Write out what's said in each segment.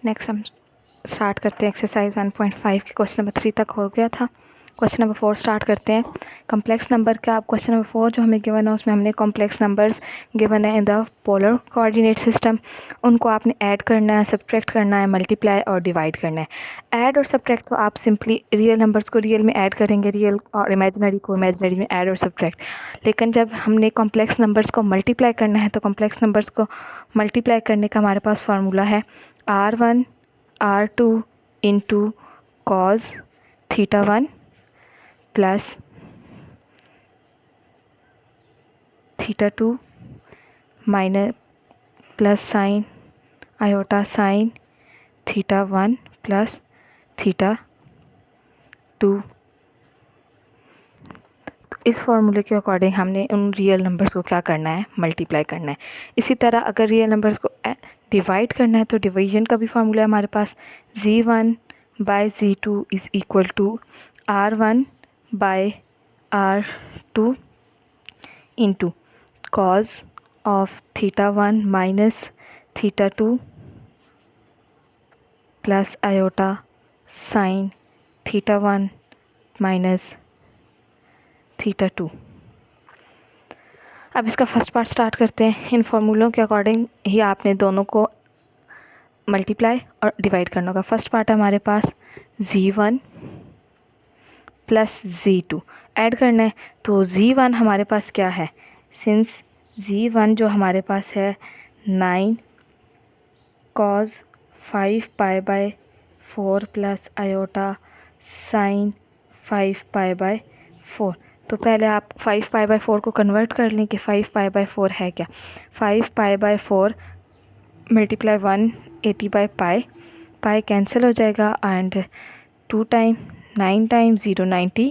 Next हम start करते हैं एक्सरसाइज 1.5 के क्वेश्चन नंबर 3 तक हो गया था। क्वेश्चन नंबर 4 स्टार्ट करते हैं। कॉम्प्लेक्स नंबर का आप क्वेश्चन नंबर 4 जो हमें गिवन है उसमें हमने कॉम्प्लेक्स नंबर्स गिवन है in the polar coordinate system. उनको आपने ऐड करना है, सब्ट्रैक्ट करना है, मल्टीप्लाई और डिवाइड करना है। ऐड और सब्ट्रैक्ट तो आप सिंपली रियल नंबर्स को रियल में ऐड करेंगे, रियल और इमेजिनरी को इमेजिनरी में ऐड और सब्ट्रैक्ट। लेकिन जब हमने कॉम्प्लेक्स नंबर्स को मल्टीप्लाई करना है तो कॉम्प्लेक्स नंबर्स को मल्टीप्लाई करने का हमारे पास फार्मूला है R1 R2 into cos theta 1 plus theta 2 minus plus sign iota sine theta 1 plus theta 2। इस फॉर्मूले के अकॉर्डिंग हमने उन रियल नंबर्स को क्या करना है, मल्टीप्लाई करना है। इसी तरह अगर रियल नंबर्स को डिवाइड करना है तो डिवीजन का भी फार्मूला है हमारे पास Z1 by Z2 is equal to R1 by R2 into cos of theta 1 minus theta 2 plus iota sine theta 1 minus theta 2। अब इसका फर्स्ट पार्ट स्टार्ट करते हैं। इन फॉर्मूलों के अकॉर्डिंग ही आपने दोनों को मल्टीप्लाई और डिवाइड करना होगा। फर्स्ट पार्ट है हमारे पास Z1 प्लस Z2 ऐड करना है तो Z1 हमारे पास क्या है, सिंस Z1 जो हमारे पास है 9 cause 5 pi by 4 plus iota sign 5 pi by 4। तो पहले आप 5 पाई बाय 4 को कन्वर्ट कर लें कि 5 पाई बाय 4 है क्या। 5 पाई by 4 multiply 180 by pi cancel हो जाएगा एंड 2 टाइम 9 टाइम 0 90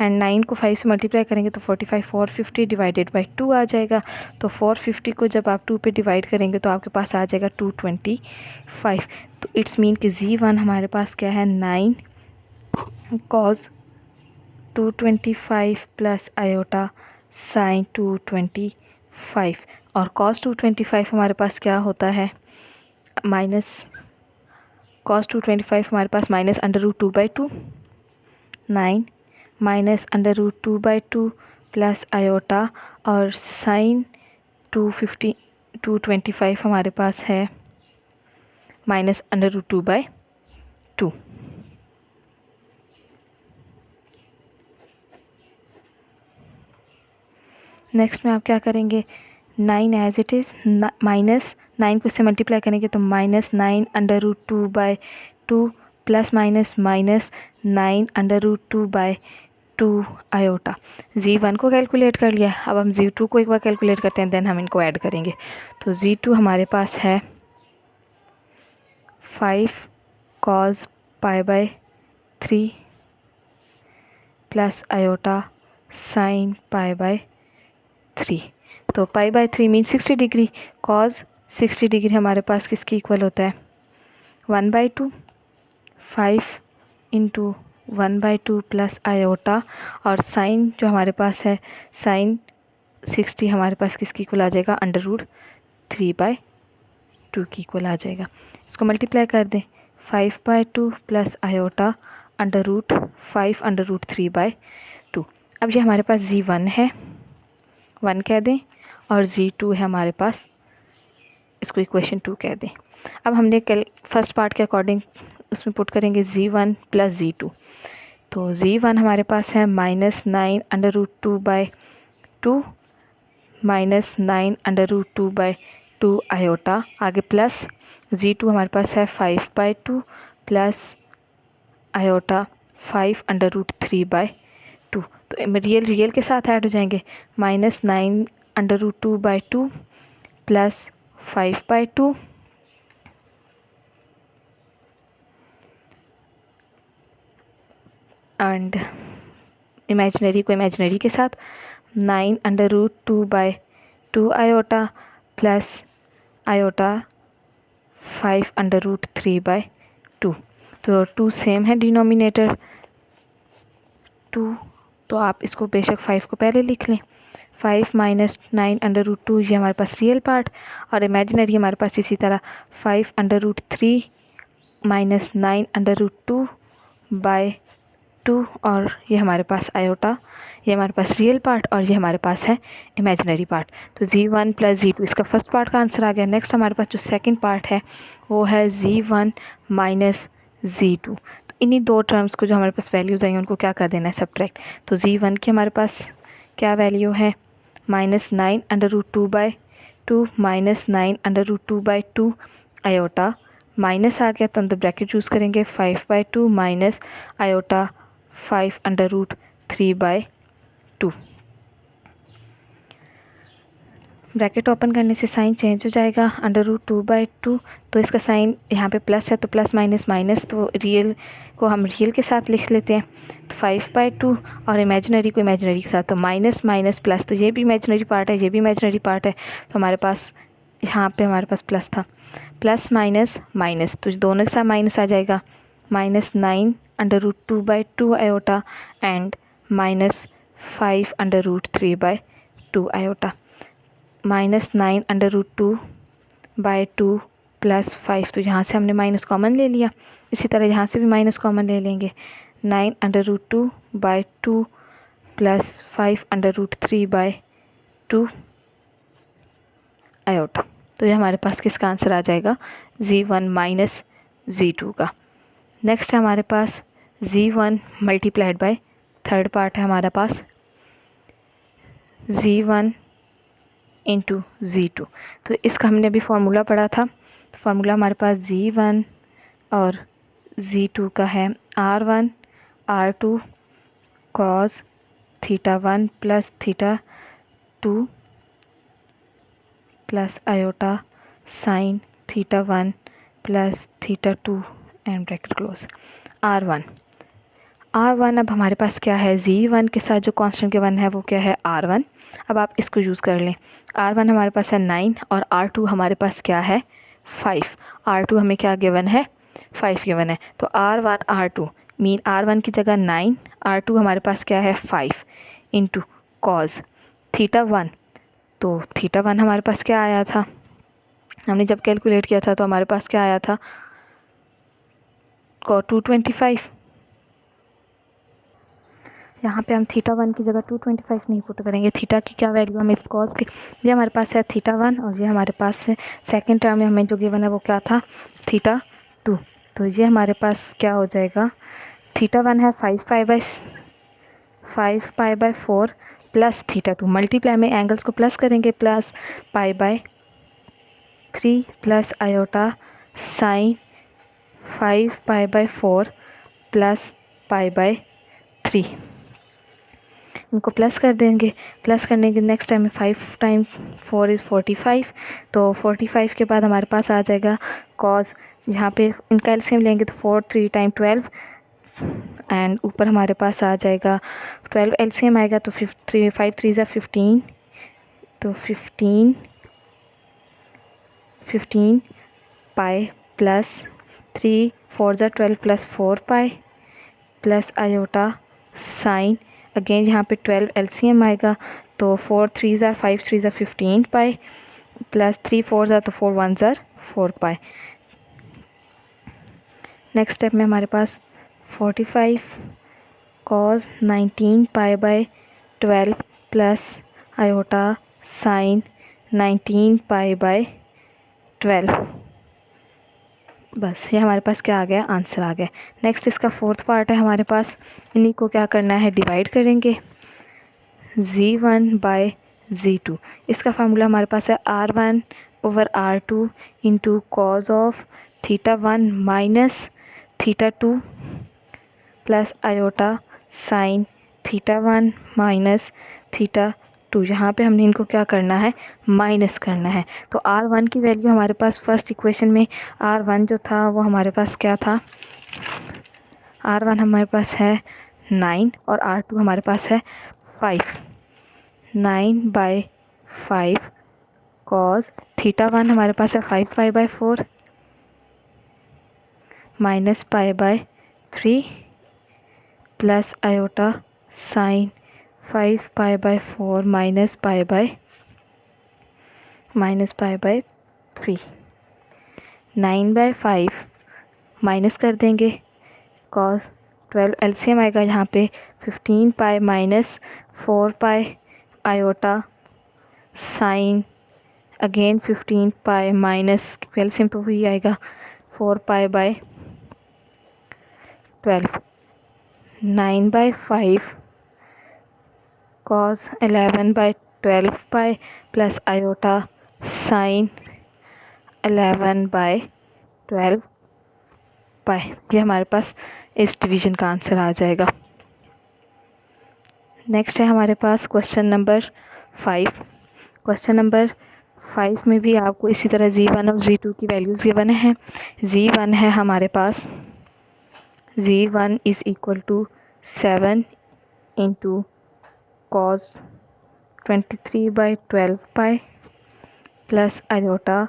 एंड 9 को 5 से मल्टीप्लाई करेंगे तो 45 450 डिवाइडेड बाय 2 आ जाएगा। तो 450 को जब आप 2 पे डिवाइड करेंगे तो आपके पास आ जाएगा 225। तो इट्स मीन कि Z1 हमारे पास क्या है 9 कॉज 225 प्लस आयोटा साइन 225 और कॉस 225 हमारे पास क्या होता है माइनस कॉस 225 हमारे पास minus under root 2/2 9 minus under root 2/2 plus iota और साइन 225 हमारे पास है माइनस अंडर रूट 2/2। नेक्स्ट में आप क्या करेंगे 9 एज इट इज़ माइनस 9 को इससे मल्टीप्लाई करेंगे तो minus 9 under root 2/2 plus minus minus 9 under root 2/2 iota. Z1 को कैलकुलेट कर लिया, अब हम Z2 को एक बार कैलकुलेट करते हैं, देन हम इनको ऐड करेंगे। तो Z2 हमारे पास है 5 cause pi by 3 plus iota sine pi by 3। तो pi by 3 mean 60 degree. Cause 60 degree हमारे पास किसके इक्वल होता है 1/2 5 इंटू 1/2 प्लस आयोटा और साइन जो हमारे पास है साइन 60 हमारे पास किसकी इक्वल आ जाएगा अंडर रूट 3/2 की इक्वल आ जाएगा। इसको मल्टीप्लाई कर दें 5/2 plus iota under root 5 under root 3/2। अब ये हमारे पास Z1 है 1 कह दें और Z2 है हमारे पास, इसको इक्वेशन 2 कह दें। अब हमने फर्स्ट पार्ट के अकॉर्डिंग उसमें पुट करेंगे Z1 प्लस Z2। तो Z1 हमारे पास है minus 9 under root 2/2 minus 9 under root 2/2 iota, आगे प्लस Z2 हमारे पास है 5/2 प्लस आयोटा 5 अंडर रूट 3/2। तो रियल के साथ ऐड हो जाएंगे minus 9 under root 2/2 plus 5/2 and imaginary को इमेजिनरी के साथ 9 under root 2/2 iota plus iota 5 under root 3/2। तो 2 सेम है डिनोमिनेटर 2, तो आप इसको बेशक 5 को पहले लिख लें। 5 माइनस 9 अंडर रूट 2 ये हमारे पास रियल पार्ट और इमेजिनरी हमारे पास इसी तरह 5 अंडर रूट 3 माइनस 9√2 बाय 2, और ये हमारे पास आयोटा, ये हमारे पास रियल पार्ट और ये हमारे पास है इमेजिनरी पार्ट। तो z1 प्लस z2 इसका फर्स्ट पार्ट का आंसर आ गया। नेक्स्ट हमारे पास जो सेकंड पार्ट है वो है z1 माइनस z2। तो इन्हीं दो टर्म्स को जो हमारे पास वैल्यूज़ आई उनको क्या कर देना है, सब्ट्रैक्ट। तो z1 की हमारे पास क्या वैल्यू है, minus 9√2 by 2 minus 9√2 by 2 iota, minus आ गया तो अंदर ब्रैकेट यूज़ करेंगे 5/2 minus iota 5√3 by 2। Bracket open करने से साइन चेंज हो जाएगा, √2 बाई 2, तो इसका साइन यहाँ पे प्लस है तो प्लस माइनस माइनस, तो रियल को हम रियल के साथ लिख लेते हैं, तो 5/2 और इमेजिनरी को इमेजिनरी के साथ, तो माइनस माइनस प्लस, तो ये भी इमेजिनरी पार्ट है, ये भी इमेजिनरी पार्ट है, तो हमारे पास यहाँ पे हमारे पास प्लस था, प्लस माइनस माइनस, तो दोनों के साथ माइनस आ जाएगा, minus 9√2 by 2 iota and minus 5√3 by 2 iota, minus 9√2 by 2 plus 5, तो यहाँ से हमने माइनस कॉमन ले लिया, इसी तरह यहाँ से भी माइनस कॉमन ले लेंगे, 9√2 बाई 2 प्लस 5√3 बाई 2 आयोटा। तो ये हमारे पास किसका आंसर आ जाएगा, z1 माइनस z2 का। नेक्स्ट है हमारे पास z1 multiplied by third part है हमारे पास z1 इंटू z2। तो इसका हमने अभी फार्मूला पढ़ा था, फार्मूला हमारे पास z1 और z2 का है r1 r2 cos θ1 plus θ2 plus iota sine θ1 plus θ2 and bracket close. r1 अब हमारे पास क्या है, z1 के साथ जो कांस्टेंट गिवन है वो क्या है, r1। अब आप इसको यूज़ कर लें, r1 हमारे पास है 9 और r2 हमारे पास क्या है 5, r2 हमें क्या गिवन है 5 गिवन है, तो r1 r2 मीन r1 की जगह 9, r2 हमारे पास क्या है 5 इंटू कॉज θ1, तो θ1 हमारे पास क्या आया था, हमने जब कैलकुलेट किया था तो हमारे पास क्या आया था 225, यहाँ पे हम θ1 की जगह 225 नहीं पुट करेंगे, थीटा की क्या वैल्यू हमें कॉस की, ये हमारे पास है θ1 और ये हमारे पास है सेकंड टर्म में हमें जो गिवन है वो क्या था θ2, तो ये हमारे पास क्या हो जाएगा, θ1 है 5π/4 प्लस θ2, मल्टीप्लाई में एंगल्स को प्लस करेंगे, plus π/3 plus iota sine 5π/4 plus π/3, इनको प्लस कर देंगे, प्लस करने के नेक्स्ट टाइम में 5 टाइम्स 4 इज़ 45, तो 45 के बाद हमारे पास आ जाएगा कॉज, यहाँ पे इनका एलसीएम लेंगे तो 4 3 टाइम 12 एंड ऊपर हमारे पास आ जाएगा 12 एलसीएम आएगा तो 5 3 ज़ा 15, तो 15 पाई प्लस 3 4 ज़ा 12 प्लस 4 पाई प्लस आयोटा साइन, अगेन यहाँ पे 12 एलसीएम आएगा तो 4 3 ज़ा 5 3 ज़ा 15 पाई प्लस 3 4 ज़ा तो 4 1 ज़ा 4 पाई। नेक्स्ट स्टेप में हमारे पास 45 कॉस 19 π/12 प्लस आयोटा साइन 19 π/12, बस ये हमारे पास क्या आ गया, आंसर आ गया। नेक्स्ट इसका फोर्थ पार्ट है हमारे पास, इन्हीं को क्या करना है, डिवाइड करेंगे z1 बाय z2। इसका फार्मूला हमारे पास है r1/r2 into cos of θ1 minus θ2 plus iota sine θ1 minus θ2, यहाँ पे हमने इनको क्या करना है, माइनस करना है। तो r1 की वैल्यू हमारे पास फर्स्ट इक्वेशन में r1 जो था वो हमारे पास क्या था, r1 हमारे पास है 9 और r2 हमारे पास है 5, 9/5 कॉस θ1 हमारे पास है 5π/4 minus π/3 plus iota sine 5π/4 minus π/3, 9/5 minus कर देंगे cos 12 एलसीएम आएगा यहाँ पे 15 pi minus 4 pi iota sine again 15 pi minus LCM तो वही आएगा 4 pi by 12 9/5 cos 11/12 pi plus iota sine 11/12 pi. ये हमारे पास इस डिवीज़न का आंसर आ जाएगा। नेक्स्ट है हमारे पास क्वेश्चन नंबर 5। क्वेश्चन नंबर 5 में भी आपको इसी तरह z1 और z2 की वैल्यूज़ गिवन है। z1 है हमारे पास z1 is equal to 7 into cos 23/12 pi plus iota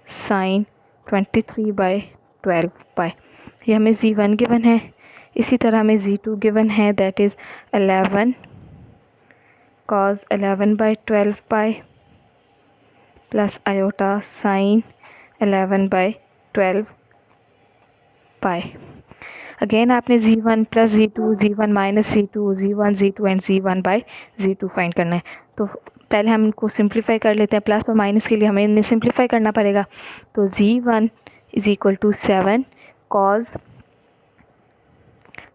sine 23/12 pi. ये हमें z1 गिवन है। इसी तरह हमें z2 गिवन है, that is 11 cos 11/12 pi plus iota sine 11/12 pi. Again आपने z1 plus z2, z1 minus z2, z1 z2 and z1/z2 find करना है। तो पहले हम इनको सिंप्लीफाई कर लेते हैं। प्लस और माइनस के लिए हमें इन्हें सिंप्लीफाई करना पड़ेगा। तो z1 is equal to 7 cos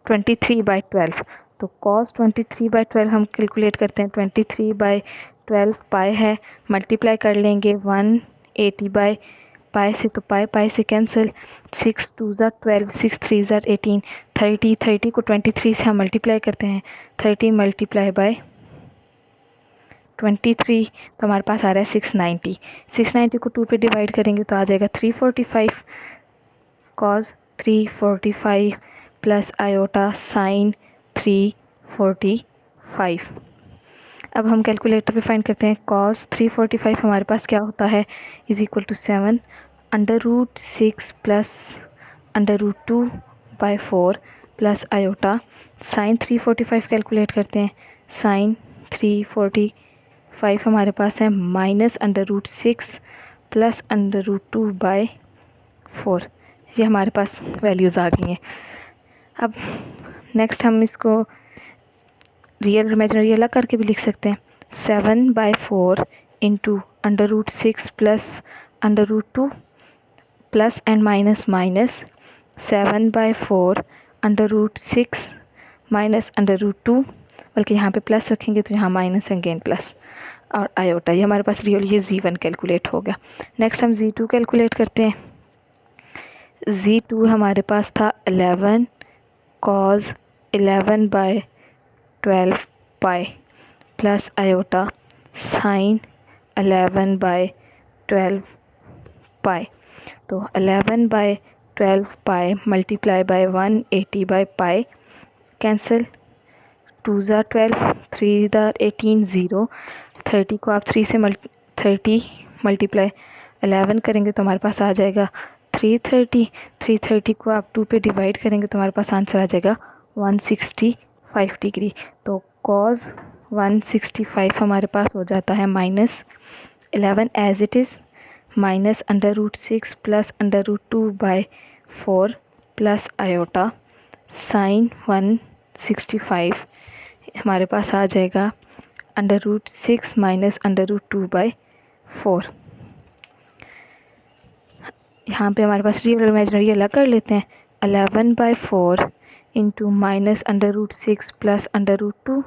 23/12। तो cos 23/12 हम कैलकुलेट करते हैं 23/12 पाई है, मल्टीप्लाई कर लेंगे 180 पाई से, तो पाई से कैंसिल, 6 2 ज़ा 12, 6 3 ज़ा 18, 30 को 23 से हम मल्टीप्लाई करते हैं, 30 मल्टीप्लाई बाय 23 तो हमारे पास आ रहा है 690। 690 को 2 पे डिवाइड करेंगे तो आ जाएगा 345 cos 345 प्लस आयोटा साइन 345। अब हम कैलकुलेटर पे फाइंड करते हैं। cos 345 हमारे पास क्या होता है, is equal to 7 √6 plus √2/4 plus iota sine 345 calculate करते हैं। साइन 345 हमारे पास है माइनस √6 प्लस √2/4। ये हमारे पास वैल्यूज़ आ गई हैं। अब नेक्स्ट हम इसको रियल इमेजिनरी अलग करके भी लिख सकते हैं। 7/4 into √6 plus √2 plus and minus minus 7/4 √6 minus √2, बल्कि यहाँ पे प्लस रखेंगे तो यहाँ माइनस अगेन प्लस और आयोटा। ये हमारे पास रियल ये z1 कैलकुलेट हो गया। नेक्स्ट हम z2 कैलकुलेट करते हैं। z2 हमारे पास था 11 cos 11/12 pi plus iota sine 11/12 पाई। तो 11/12 पाई मल्टीप्लाई बाय 180/पाई, कैंसिल, 2 ज़ा 12, 3 ज़ा 18, 0, 30 को आप 30 मल्टीप्लाई 11 करेंगे तो हमारे पास आ जाएगा 330। 330 को आप 2 पे डिवाइड करेंगे तो हमारे पास आंसर आ जाएगा 165 डिग्री। तो cos 165 हमारे पास हो जाता है -11 as it is minus √6 plus √2/4 plus iota sine 165 हमारे पास आ जाएगा √6 माइनस √2/4। यहाँ पे हमारे पास रियल और इमेजिनरी अलग कर लेते हैं। 11/4 into minus √6 plus √2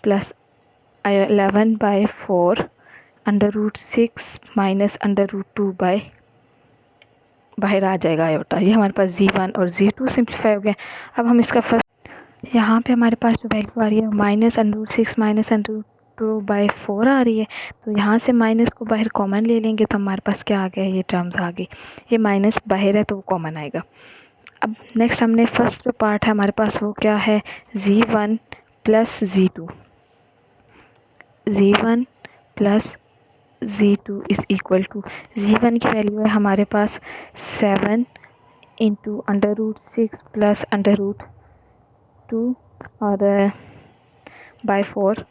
plus 11/4 √6 minus √2 बाहर आ जाएगा आयोटा। ये हमारे पास z1 और z2 सिंप्लीफाई हो गया। अब हम इसका फर्स्ट, यहाँ पे हमारे पास जो वैल्यू आ रही है माइनस √6 माइनस √2/4 आ रही है, तो यहाँ से माइनस को बाहर कॉमन ले लेंगे तो हमारे पास क्या आ गया, ये टर्म्स आ गई। ये माइनस बाहर है तो वो कॉमन आएगा। अब नेक्स्ट हमने फर्स्ट जो पार्ट है हमारे पास वो क्या है, z1 plus z2, z1 plus z2 is equal to, z1 की वैल्यू है हमारे पास 7 इंटू √6 प्लस √2 और by 4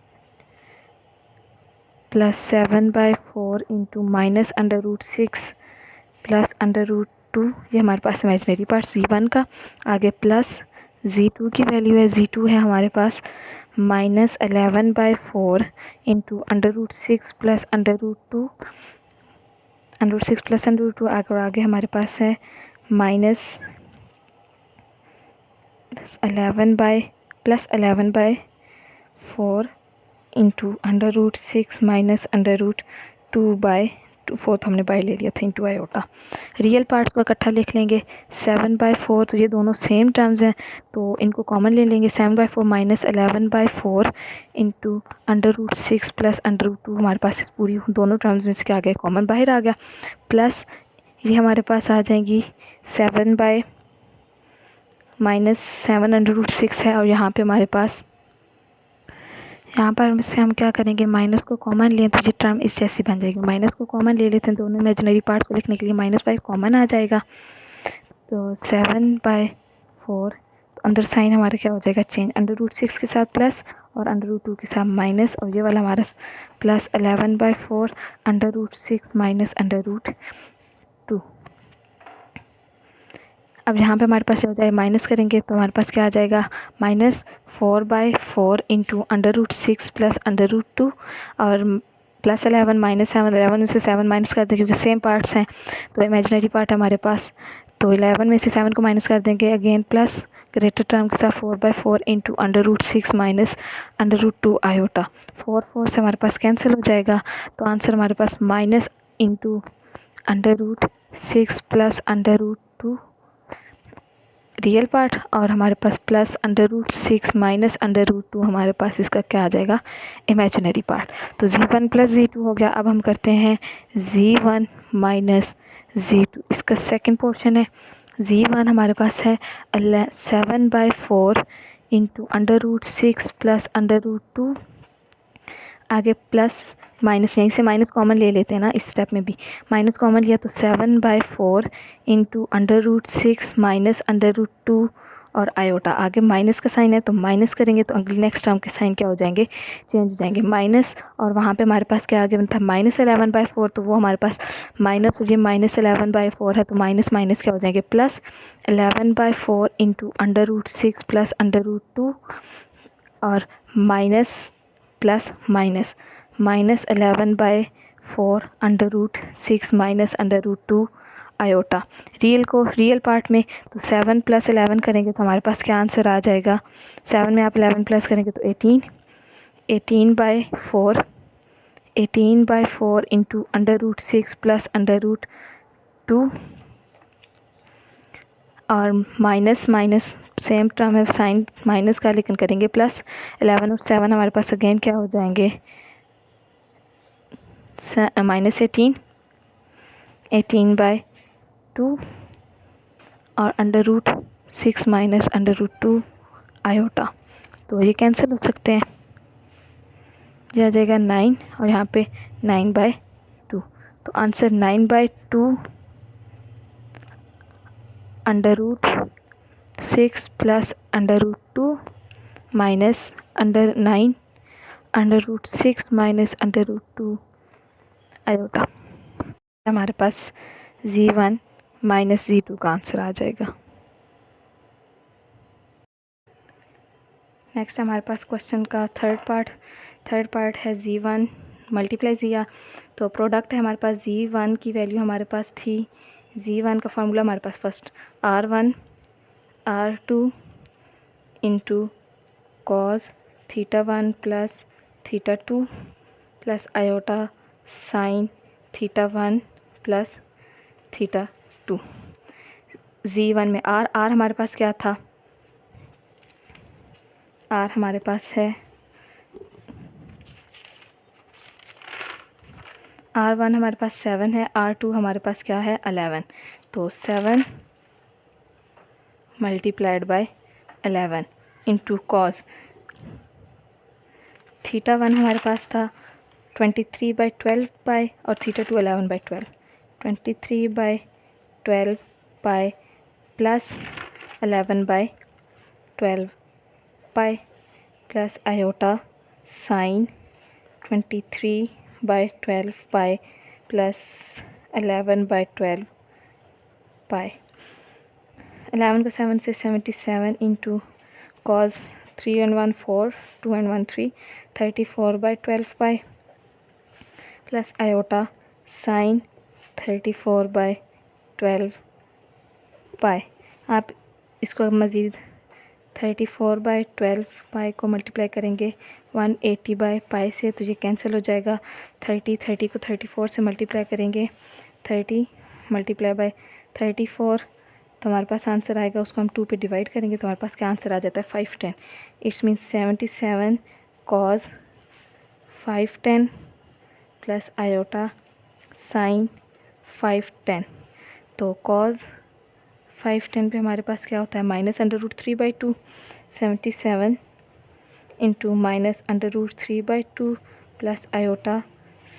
plus 7/4 into minus √6 plus 2, ये हमारे पास इमेजिनरी पार्ट Z1 का। आगे प्लस Z2 की वैल्यू है, Z2 है हमारे पास -11/4 इंटू √6 प्लस √2, √6 प्लस √2। आगे हमारे पास है -11/4 इंटू √6 माइनस √2/2, फोर्थ हमने बाई ले लिया था, इंटू आयोटा। रियल पार्ट्स को इकट्ठा लिख लेंगे। 7/4, तो ये दोनों सेम टर्म्स हैं तो इनको कॉमन ले लेंगे। 7/4 माइनस 11/4 इंटू √6 प्लस √2, हमारे पास इस पूरी दोनों टर्म्स में इसके आगे कॉमन बाहर आ गया। प्लस ये हमारे पास आ जाएंगी 7 -7 √6 है, और यहाँ पे हमारे पास, यहाँ पर से हम क्या करेंगे, माइनस को कॉमन लें तो ये टर्म इस जैसी बन जाएगी। माइनस को कॉमन ले लेते हैं, दोनों इमेजिनरी पार्ट्स को लिखने के लिए -5 कॉमन आ जाएगा। तो 7/4, तो अंदर साइन हमारा क्या हो जाएगा चेंज, √6 के साथ प्लस और √2 के साथ माइनस, और ये वाला हमारा प्लस 11/4 √6 माइनस √2। अब यहाँ पे हमारे पास ये हो जाएगा, माइनस करेंगे तो हमारे पास क्या आ जाएगा, -4/4 इंटू √6 प्लस √2, और प्लस 11 -7, 11 में से 7 माइनस कर दें क्योंकि सेम पार्ट्स हैं तो इमेजिनरी पार्ट है हमारे पास। तो 11 में से 7 को माइनस कर देंगे, अगेन प्लस ग्रेटर टर्म के साथ 4/4 इंटू √6 माइनस √2 आयोटा। 4 से हमारे पास कैंसिल हो जाएगा, तो आंसर हमारे पास minus into √6 plus √2 real part, और हमारे पास प्लस √6 माइनस √2 हमारे पास इसका क्या आ जाएगा, इमेजिनरी पार्ट। तो Z1 प्लस Z2 हो गया। अब हम करते हैं Z1 माइनस Z2, इसका सेकंड पोर्शन है। Z1 हमारे पास है 7/4 इंटू √6 प्लस √2, आगे प्लस माइनस, यहीं से माइनस कॉमन ले लेते हैं ना, इस स्टेप में भी माइनस कॉमन लिया तो 7/4 इंटू √6 माइनस √2 और आयोटा। आगे माइनस का साइन है तो माइनस करेंगे तो अगले नेक्स्ट टर्म के साइन क्या हो जाएंगे, चेंज हो जाएंगे, माइनस, और वहाँ पे हमारे पास क्या आगे था -11/4, तो वो हमारे पास माइनस, ये -11/4 है तो माइनस माइनस क्या हो जाएंगे, प्लस 11/4 इंटू √6 प्लस √2, और minus plus minus -11/4 √6 minus √2 iota. Real part में तो 7 + 11 करेंगे तो हमारे पास क्या आंसर आ जाएगा, 7 में आप 11 प्लस करेंगे तो 18/4 इंटू √6 प्लस √2, और माइनस माइनस सेम टर्म है, साइन माइनस का लेकिन करेंगे प्लस, 11 और 7 हमारे पास अगेन क्या हो जाएंगे, -18/2 और √6 माइनस √2 आयोटा। तो ये कैंसिल हो सकते हैं, यह आ जाएगा 9 और यहाँ पे 9/2। तो answer 9/2 √6 plus √2 minus √9 √6 minus √2 iota. हमारे पास Z1 माइनस Z2 का आंसर आ जाएगा। नेक्स्ट हमारे पास क्वेश्चन का थर्ड पार्ट है Z1 मल्टीप्लाई किया, तो प्रोडक्ट है हमारे पास, Z1 की वैल्यू हमारे पास थी, Z1 का फार्मूला हमारे पास first R1 R2 into cos θ1 plus θ2 plus iota sine θ1 plus θ2। Z1 में R हमारे पास क्या था, R हमारे पास है R1 हमारे पास 7 है, R2 हमारे पास क्या है 11, तो 7 मल्टीप्लाइड बाय 11 इंटू कॉस θ1 हमारे पास था 23/12 पाई और θ2 11/12, 23/12 pi plus 11/12 pi plus iota sine 23/12 pi plus 11/12 पाई। 11 को 7 से 77 into cos 3 and 1 4, 2 and 1 3, 34/12 pi plus iota sign 34/12 पाई। आप इसको मज़ीद 34/12 पाई को मल्टीप्लाई करेंगे 180/पाई से तो ये कैंसिल हो जाएगा। 30 को 34 से मल्टीप्लाई करेंगे 30 मल्टीप्लाई बाय 34 तो हमारे पास आंसर आएगा। उसको हम 2 पे डिवाइड करेंगे तो हमारे पास क्या आंसर आ जाता है 510। It's means 77 cause 510 plus iota sign 510। तो कॉज 510 पे हमारे पास क्या होता है -√3/2। 77 इंटू -√3/2 प्लस आयोटा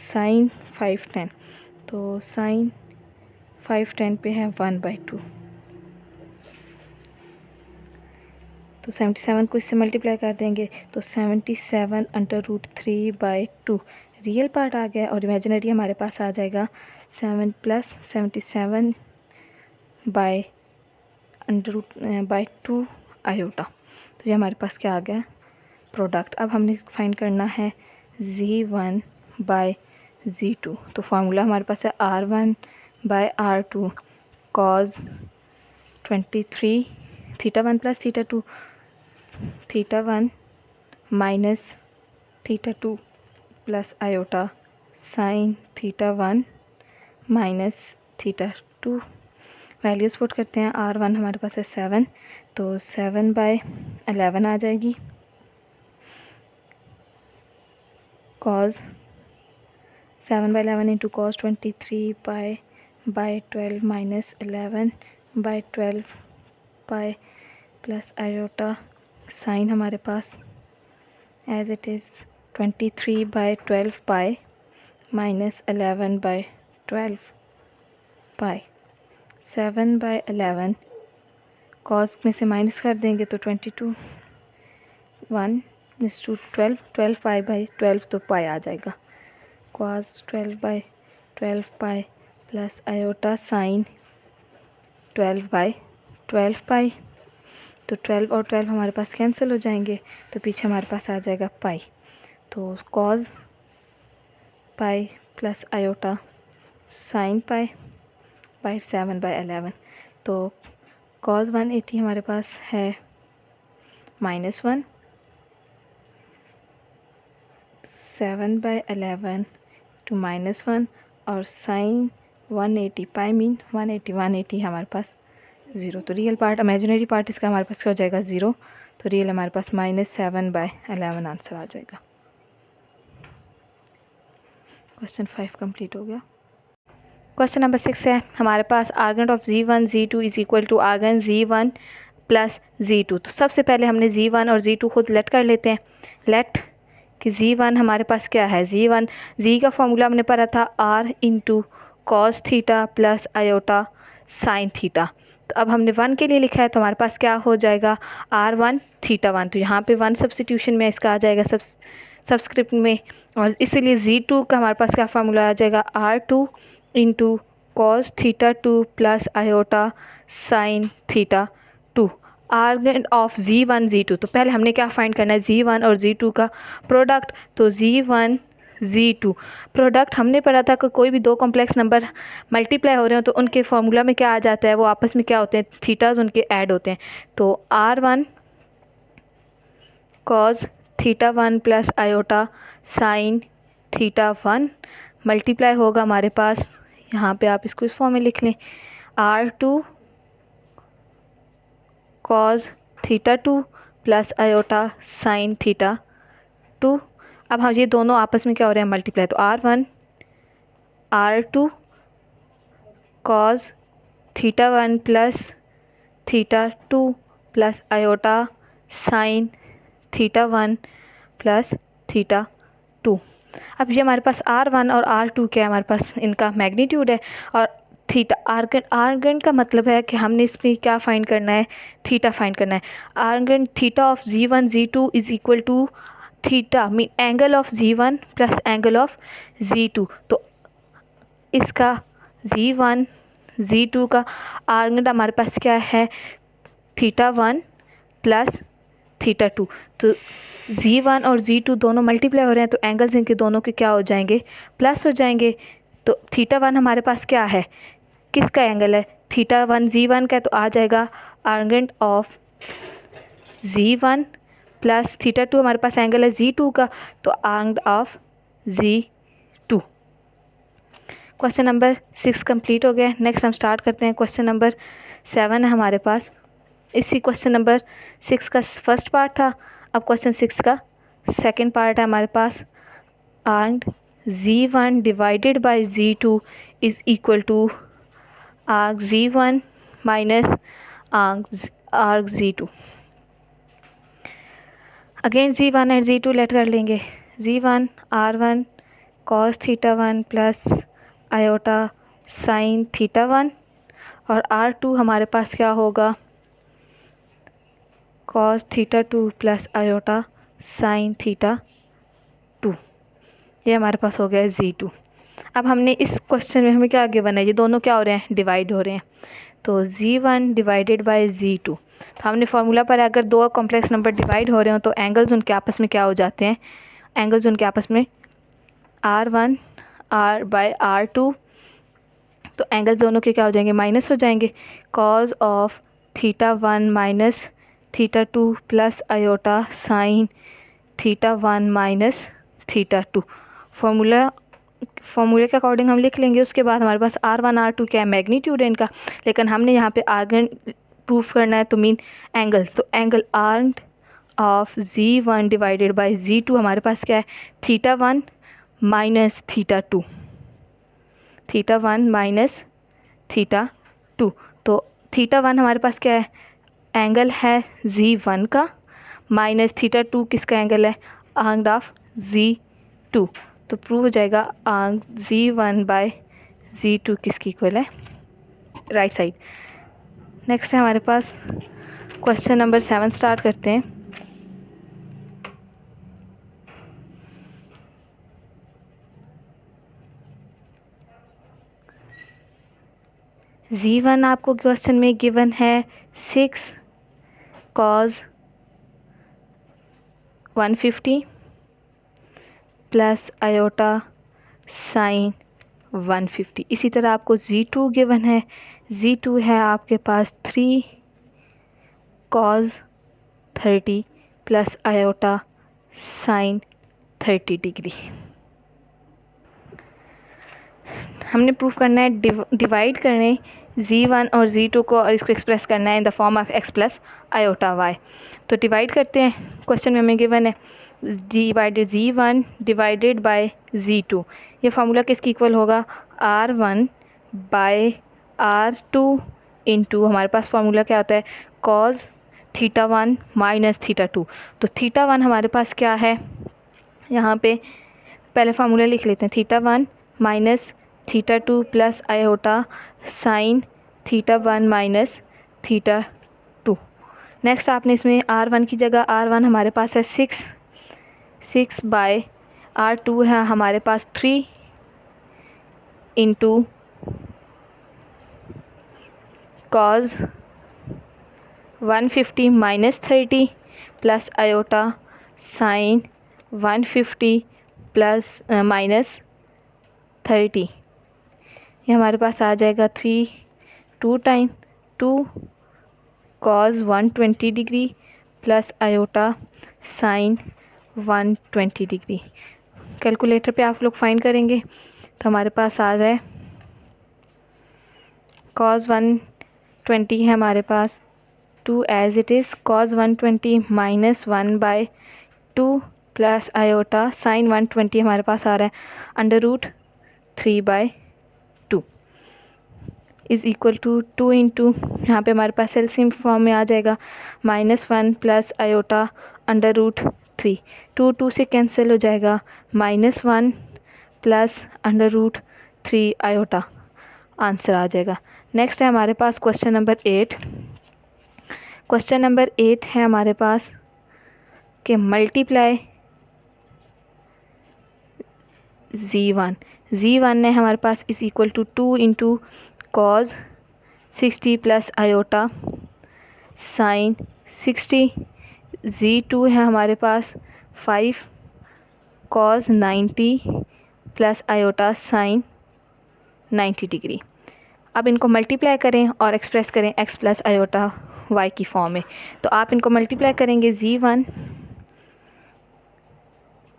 साइन 510। तो साइन 510 पे है 1/2। तो 77 को इससे मल्टीप्लाई कर देंगे तो 77 √3/2 रियल पार्ट आ गया और इमेजिनरी हमारे पास आ जाएगा 7 + 77 बाय 2 आयोटा। तो ये हमारे पास क्या आ गया प्रोडक्ट। अब हमने फाइंड करना है Z1/Z2। तो फार्मूला हमारे पास है R1/R2 cos 23 θ1 + θ2 θ1 minus θ2 plus iota sine θ1 minus θ2। Values put करते हैं। R1 हमारे पास है 7 तो 7/11 आ जाएगी cos 7/11 into cos 23/12 minus 11/12 pi plus iota sine हमारे पास as it is 23/12 pi minus 11/12 pi. 7/11 cos में से माइनस कर देंगे तो 22 1 इस टू 12 पाई/12 तो पाई आ जाएगा। कॉस 12/12 पाई प्लस आयोटा साइन 12/12 पाई। तो 12 और 12 हमारे पास कैंसिल हो जाएंगे तो पीछे हमारे पास आ जाएगा पाई। तो cause pi plus iota sine pi by 7/11। तो कॉज 180 हमारे पास है -1 7/11 टू -1 और साइन 180 पाई मीन 180 हमारे पास 0। तो रियल पार्ट इमेजिनरी पार्ट इसका हमारे पास क्या हो जाएगा 0। तो रियल हमारे पास -7/11 आंसर आ जाएगा। क्वेश्चन 5 कंप्लीट हो गया। क्वेश्चन नंबर 6 है हमारे पास argument of Z1 Z2 is equal to argument Z1 plus Z2। तो सबसे पहले हमने Z1 और Z2 खुद लेट कर लेते हैं। लेट कि Z1 हमारे पास क्या है Z1 Z का फॉर्मूला हमने पढ़ा था R into cos theta plus iota sine theta. तो अब हमने 1 के लिए लिखा है तो हमारे पास क्या हो जाएगा R1 θ1। तो यहाँ पे 1 सब्सटीट्यूशन में इसका आ जाएगा सबस्क्रिप्ट में और इसीलिए Z2 का हमारे पास क्या फार्मूला आ जाएगा R2 into cos θ2 plus iota sine θ2 argument of Z1 Z2। तो पहले हमने क्या फाइंड करना है Z1 और Z2 का प्रोडक्ट। तो Z1 Z2 प्रोडक्ट हमने पढ़ा था कि कोई भी दो कॉम्प्लेक्स नंबर मल्टीप्लाई हो रहे हो तो उनके फार्मूला में क्या आ जाता है वो आपस में क्या होते हैं थीटाज उनके ऐड होते हैं। तो R1 cos θ1 plus iota sine θ1 multiply होगा हमारे पास यहाँ पे आप इसको इस फॉर्म में लिख लें R2 cause θ2 plus iota sine θ2। अब हम ये दोनों आपस में क्या हो रहे हैं मल्टीप्लाई। तो R1 R2 cos θ1 plus θ2 plus iota sine θ1 plus θ2। अब ये हमारे पास R1 और R2 क्या है हमारे पास इनका मैग्नीट्यूड है और थीटा आर्गेंट का मतलब है कि हमने इसमें क्या फाइंड करना है थीटा फाइंड करना है। Argument theta of Z1 Z2 is equal to theta mean angle of Z1 plus angle of Z2। तो इसका Z1 Z2 का आर्गेंट हमारे पास क्या है, θ1 प्लस θ2। तो Z1 और Z2 दोनों मल्टीप्लाई हो रहे हैं तो एंगल्स इनके दोनों के क्या हो जाएंगे, प्लस हो जाएंगे। तो θ1 हमारे पास क्या है, किसका एंगल है, θ1 Z1 का, तो आ जाएगा आर्गेंट ऑफ Z1 प्लस θ2 हमारे पास एंगल है Z2 का, तो urgent of Z2। Question number 6 complete हो गया। नेक्स्ट हम स्टार्ट करते हैं। क्वेश्चन नंबर 7 है हमारे पास। इसी क्वेश्चन नंबर 6 का फर्स्ट पार्ट था, अब क्वेश्चन 6 का सेकंड पार्ट है हमारे पास। Arg Z1 divided by Z2 is equal to arg Z1 minus arg Z2। Again Z1 and Z2 let कर लेंगे। Z1 R1 cos θ1 plus iota sine θ1 और R2 हमारे पास क्या होगा, cos θ2 प्लस आयोटा साइन θ2। ये हमारे पास हो गया Z2। अब हमने इस क्वेश्चन में हमें क्या गिवन है, ये दोनों क्या हो रहे हैं, डिवाइड हो रहे हैं। तो Z1 डिवाइडेड बाय Z2, तो हमने फार्मूला पर अगर दो कॉम्प्लेक्स नंबर डिवाइड हो रहे हो तो एंगल्स उनके आपस में क्या हो जाते हैं, एंगल्स उनके आपस में R1 R बाय R2, तो एंगल्स दोनों के क्या हो जाएंगे, माइनस हो जाएंगे। Cos of θ1 minus θ2 plus iota sine θ1 minus θ2। फार्मूले के अकॉर्डिंग हम लिख लेंगे। उसके बाद हमारे पास R1 R2 क्या है, मैग्नीट्यूड है इनका, लेकिन हमने यहाँ पे आर्गेंट प्रूफ करना है तो मीन एंगल, तो angle urgent of Z1 divided by Z2 हमारे पास क्या है, θ1 माइनस θ2, θ1 माइनस θ2। तो θ1 हमारे पास क्या है, एंगल है Z1 का, माइनस θ2 किसका एंगल है, आर्गेंट ऑफ Z2। तो प्रूव हो जाएगा आर्गेंट Z1 बाय Z2 किसकी इक्वल है, राइट साइड। नेक्स्ट है हमारे पास क्वेश्चन नंबर 7 स्टार्ट करते हैं। Z1 आपको क्वेश्चन में गिवन है 6 cos 150 प्लस आयोटा साइन 150। इसी तरह आपको Z2 गिवन है, Z2 है आपके पास 3 cos 30 plus iota sign 30 degree. हमने प्रूफ करना है, डिवाइड करने Z1 और Z2 को और इसको एक्सप्रेस करना है इन the form of x plus iota y। तो डिवाइड करते हैं। क्वेश्चन में हमें गिवन है divided Z1 divided by Z2। ये फार्मूला किसकी इक्वल होगा, R1 बाय R2 इंटू हमारे पास फार्मूला क्या होता है, cos θ1 माइनस θ2। तो θ1 हमारे पास क्या है, यहाँ पे पहले फार्मूला लिख लेते हैं, θ1 minus θ2 plus iota sine θ1 minus θ2। Next आपने इसमें R1 की जगह, R1 हमारे पास है 6 बाय R2 है हमारे पास 3 into cos 150 minus 30 plus iota sign 150 plus minus 30। ये हमारे पास आ जाएगा 3 2 time 2 cause 120 degree plus iota sine 120 degree. Calculator पे आप लोग फाइंड करेंगे तो हमारे पास आ जाए कॉज 120 है हमारे पास 2 as it is, cos 120 minus 1 by 2 plus iota sine 120 हमारे पास आ रहा है under root 3 by 2 is equal to 2 into यहाँ पर हमारे पास एलसीएम फॉर्म में आ जाएगा -1 प्लस आयोटा अंडर रूट 3। 2 से कैंसिल हो जाएगा, -1 plus under root 3 iota, answer आ जाएगा। नेक्स्ट है हमारे पास क्वेश्चन नंबर 8। क्वेश्चन नंबर 8 है हमारे पास कि मल्टीप्लाई Z1 है हमारे पास is equal to 2 into cos 60 plus iota sine 60, Z2 है हमारे पास 5 cos 90 plus iota sine 90 degree. अब इनको मल्टीप्लाई करें और एक्सप्रेस करें x प्लस आयोटा y की फॉर्म में। तो आप इनको मल्टीप्लाई करेंगे Z1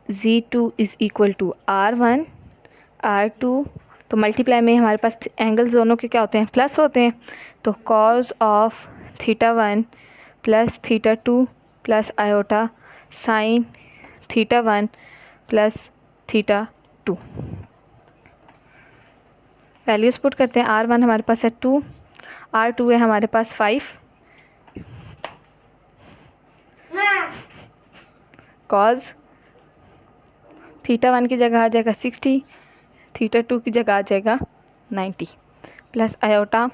Z2 is equal to R1 R2, तो मल्टीप्लाई में हमारे पास एंगल्स दोनों के क्या होते हैं, प्लस होते हैं। तो cos of θ1 plus θ2 plus iota sine θ1 plus θ2। Values put करते हैं। R1 हमारे पास है 2, R2 है हमारे पास 5, कॉज θ1 की जगह आ जाएगा 60, θ2 की जगह आ जाएगा 90 plus iota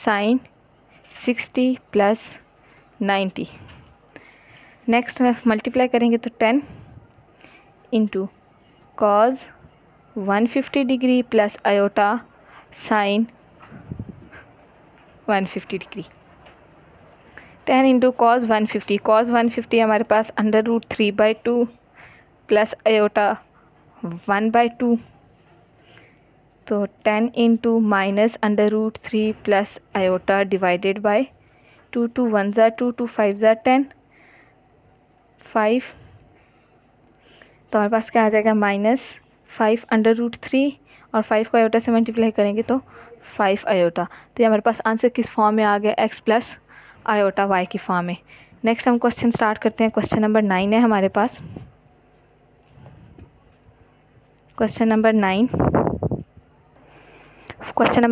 sine 60 plus 90। Next multiply करेंगे तो 10 into cos 150 degree plus iota sign 150 degree. 10 into cos 150 हमारे पास √3/2 प्लस आयोटा 1/2, तो 10 into minus √3 plus iota divided bye 2, 2 1 ज़ा 2, 2 5 ज़ा 10, 5, तो हमारे पास क्या आ जाएगा -5 √3 और 5 को आयोटा से मल्टीप्लाई करेंगे तो 5 आयोटा। तो ये हमारे पास आंसर किस फॉर्म में आ गया, x प्लस आयोटा y की फॉर्म में। नेक्स्ट हम क्वेश्चन स्टार्ट करते हैं। क्वेश्चन नंबर 9 है हमारे पास। क्वेश्चन नंबर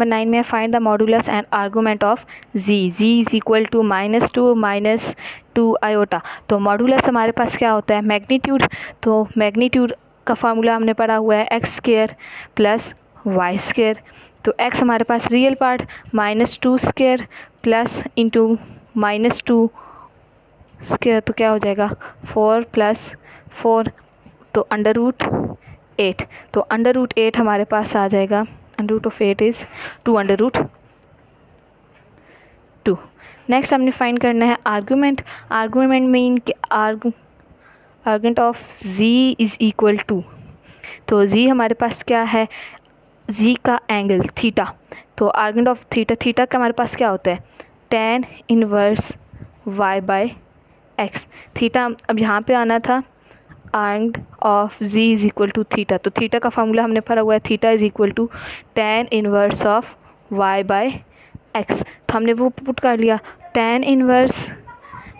9 में find the modulus and argument of z is equal to -2 iota. तो मॉडुलस हमारे पास क्या होता है, मैग्नीट्यूड। तो मैग्नीट्यूड का फार्मूला हमने पढ़ा हुआ है x² प्लस y²। तो x हमारे पास रियल पार्ट -2² प्लस इंटू -2², तो क्या हो जाएगा 4 प्लस 4, तो √8, तो √8 हमारे पास आ जाएगा। √8 इज़ 2/2। नेक्स्ट हमने फाइंड करना है आर्गूमेंट। आर्गूमेंट मीन कि argument of z is equal to, तो z हमारे पास क्या है, z का एंगल थीटा। तो आर्गुमेंट ऑफ थीटा का हमारे पास क्या होता है, tan इनवर्स y/x। थीटा अब यहाँ पे आना था, arg of z is equal to theta. तो थीटा का फार्मूला हमने पढ़ा हुआ है, theta is equal to tan inverse of y/x। तो हमने वो पुट कर लिया, tan इनवर्स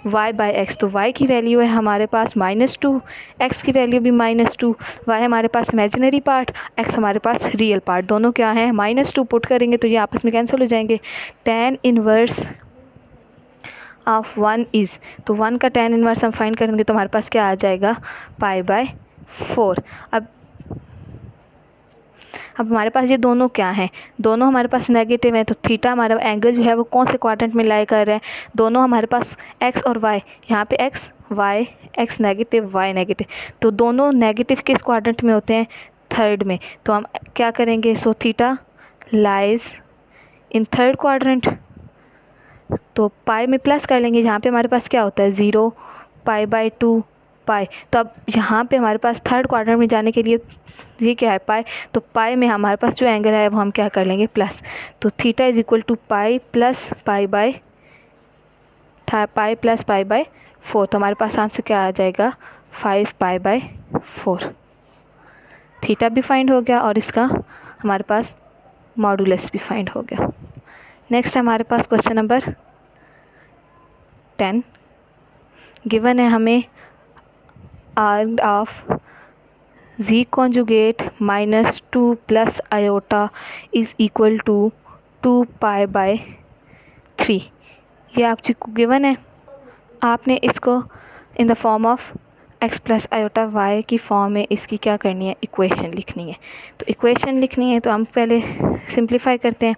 y/x। तो y की वैल्यू है हमारे पास -2, x की वैल्यू भी -2, y हमारे पास इमेजिनरी पार्ट, x हमारे पास रियल पार्ट, दोनों क्या हैं -2। पुट करेंगे तो ये आपस में कैंसिल हो जाएंगे। tan इनवर्स ऑफ 1 इज़, तो 1 का tan इनवर्स हम फाइंड करेंगे तो हमारे पास क्या आ जाएगा π/4। अब हमारे पास ये दोनों क्या हैं, दोनों हमारे पास नेगेटिव हैं। तो थीटा हमारा एंगल जो है वो कौन से क्वाड्रेंट में लाई कर रहे हैं, दोनों हमारे पास x और y, यहाँ पे x y, x negative y negative, तो दोनों नेगेटिव किस क्वाड्रेंट में होते हैं, थर्ड में। तो हम क्या करेंगे, so theta lies in third quadrant, तो पाई में प्लस कर लेंगे, यहाँ पे हमारे पास क्या होता है 0, π/2 पाई। तो अब यहाँ पे हमारे पास थर्ड क्वाड्रेंट में जाने के लिए ये क्या है पाई, तो पाई में हमारे पास जो एंगल है वो हम क्या कर लेंगे प्लस। तो theta is equal to pi plus π/4। तो हमारे पास आंसर क्या आ जाएगा 5π/4। थीटा भी फाइंड हो गया और इसका हमारे पास मॉडुलस भी फाइंड हो गया। नेक्स्ट हमारे पास क्वेश्चन नंबर 10 गिवन है हमें, arg of z conjugate -2 plus iota is equal to 2π/3। ये आप जी को गिवन है, आपने इसको in the form of x plus iota y की फॉर्म में इसकी क्या करनी है, इक्वेशन लिखनी है। तो इक्वेशन लिखनी है तो हम पहले सिंप्लीफाई करते हैं।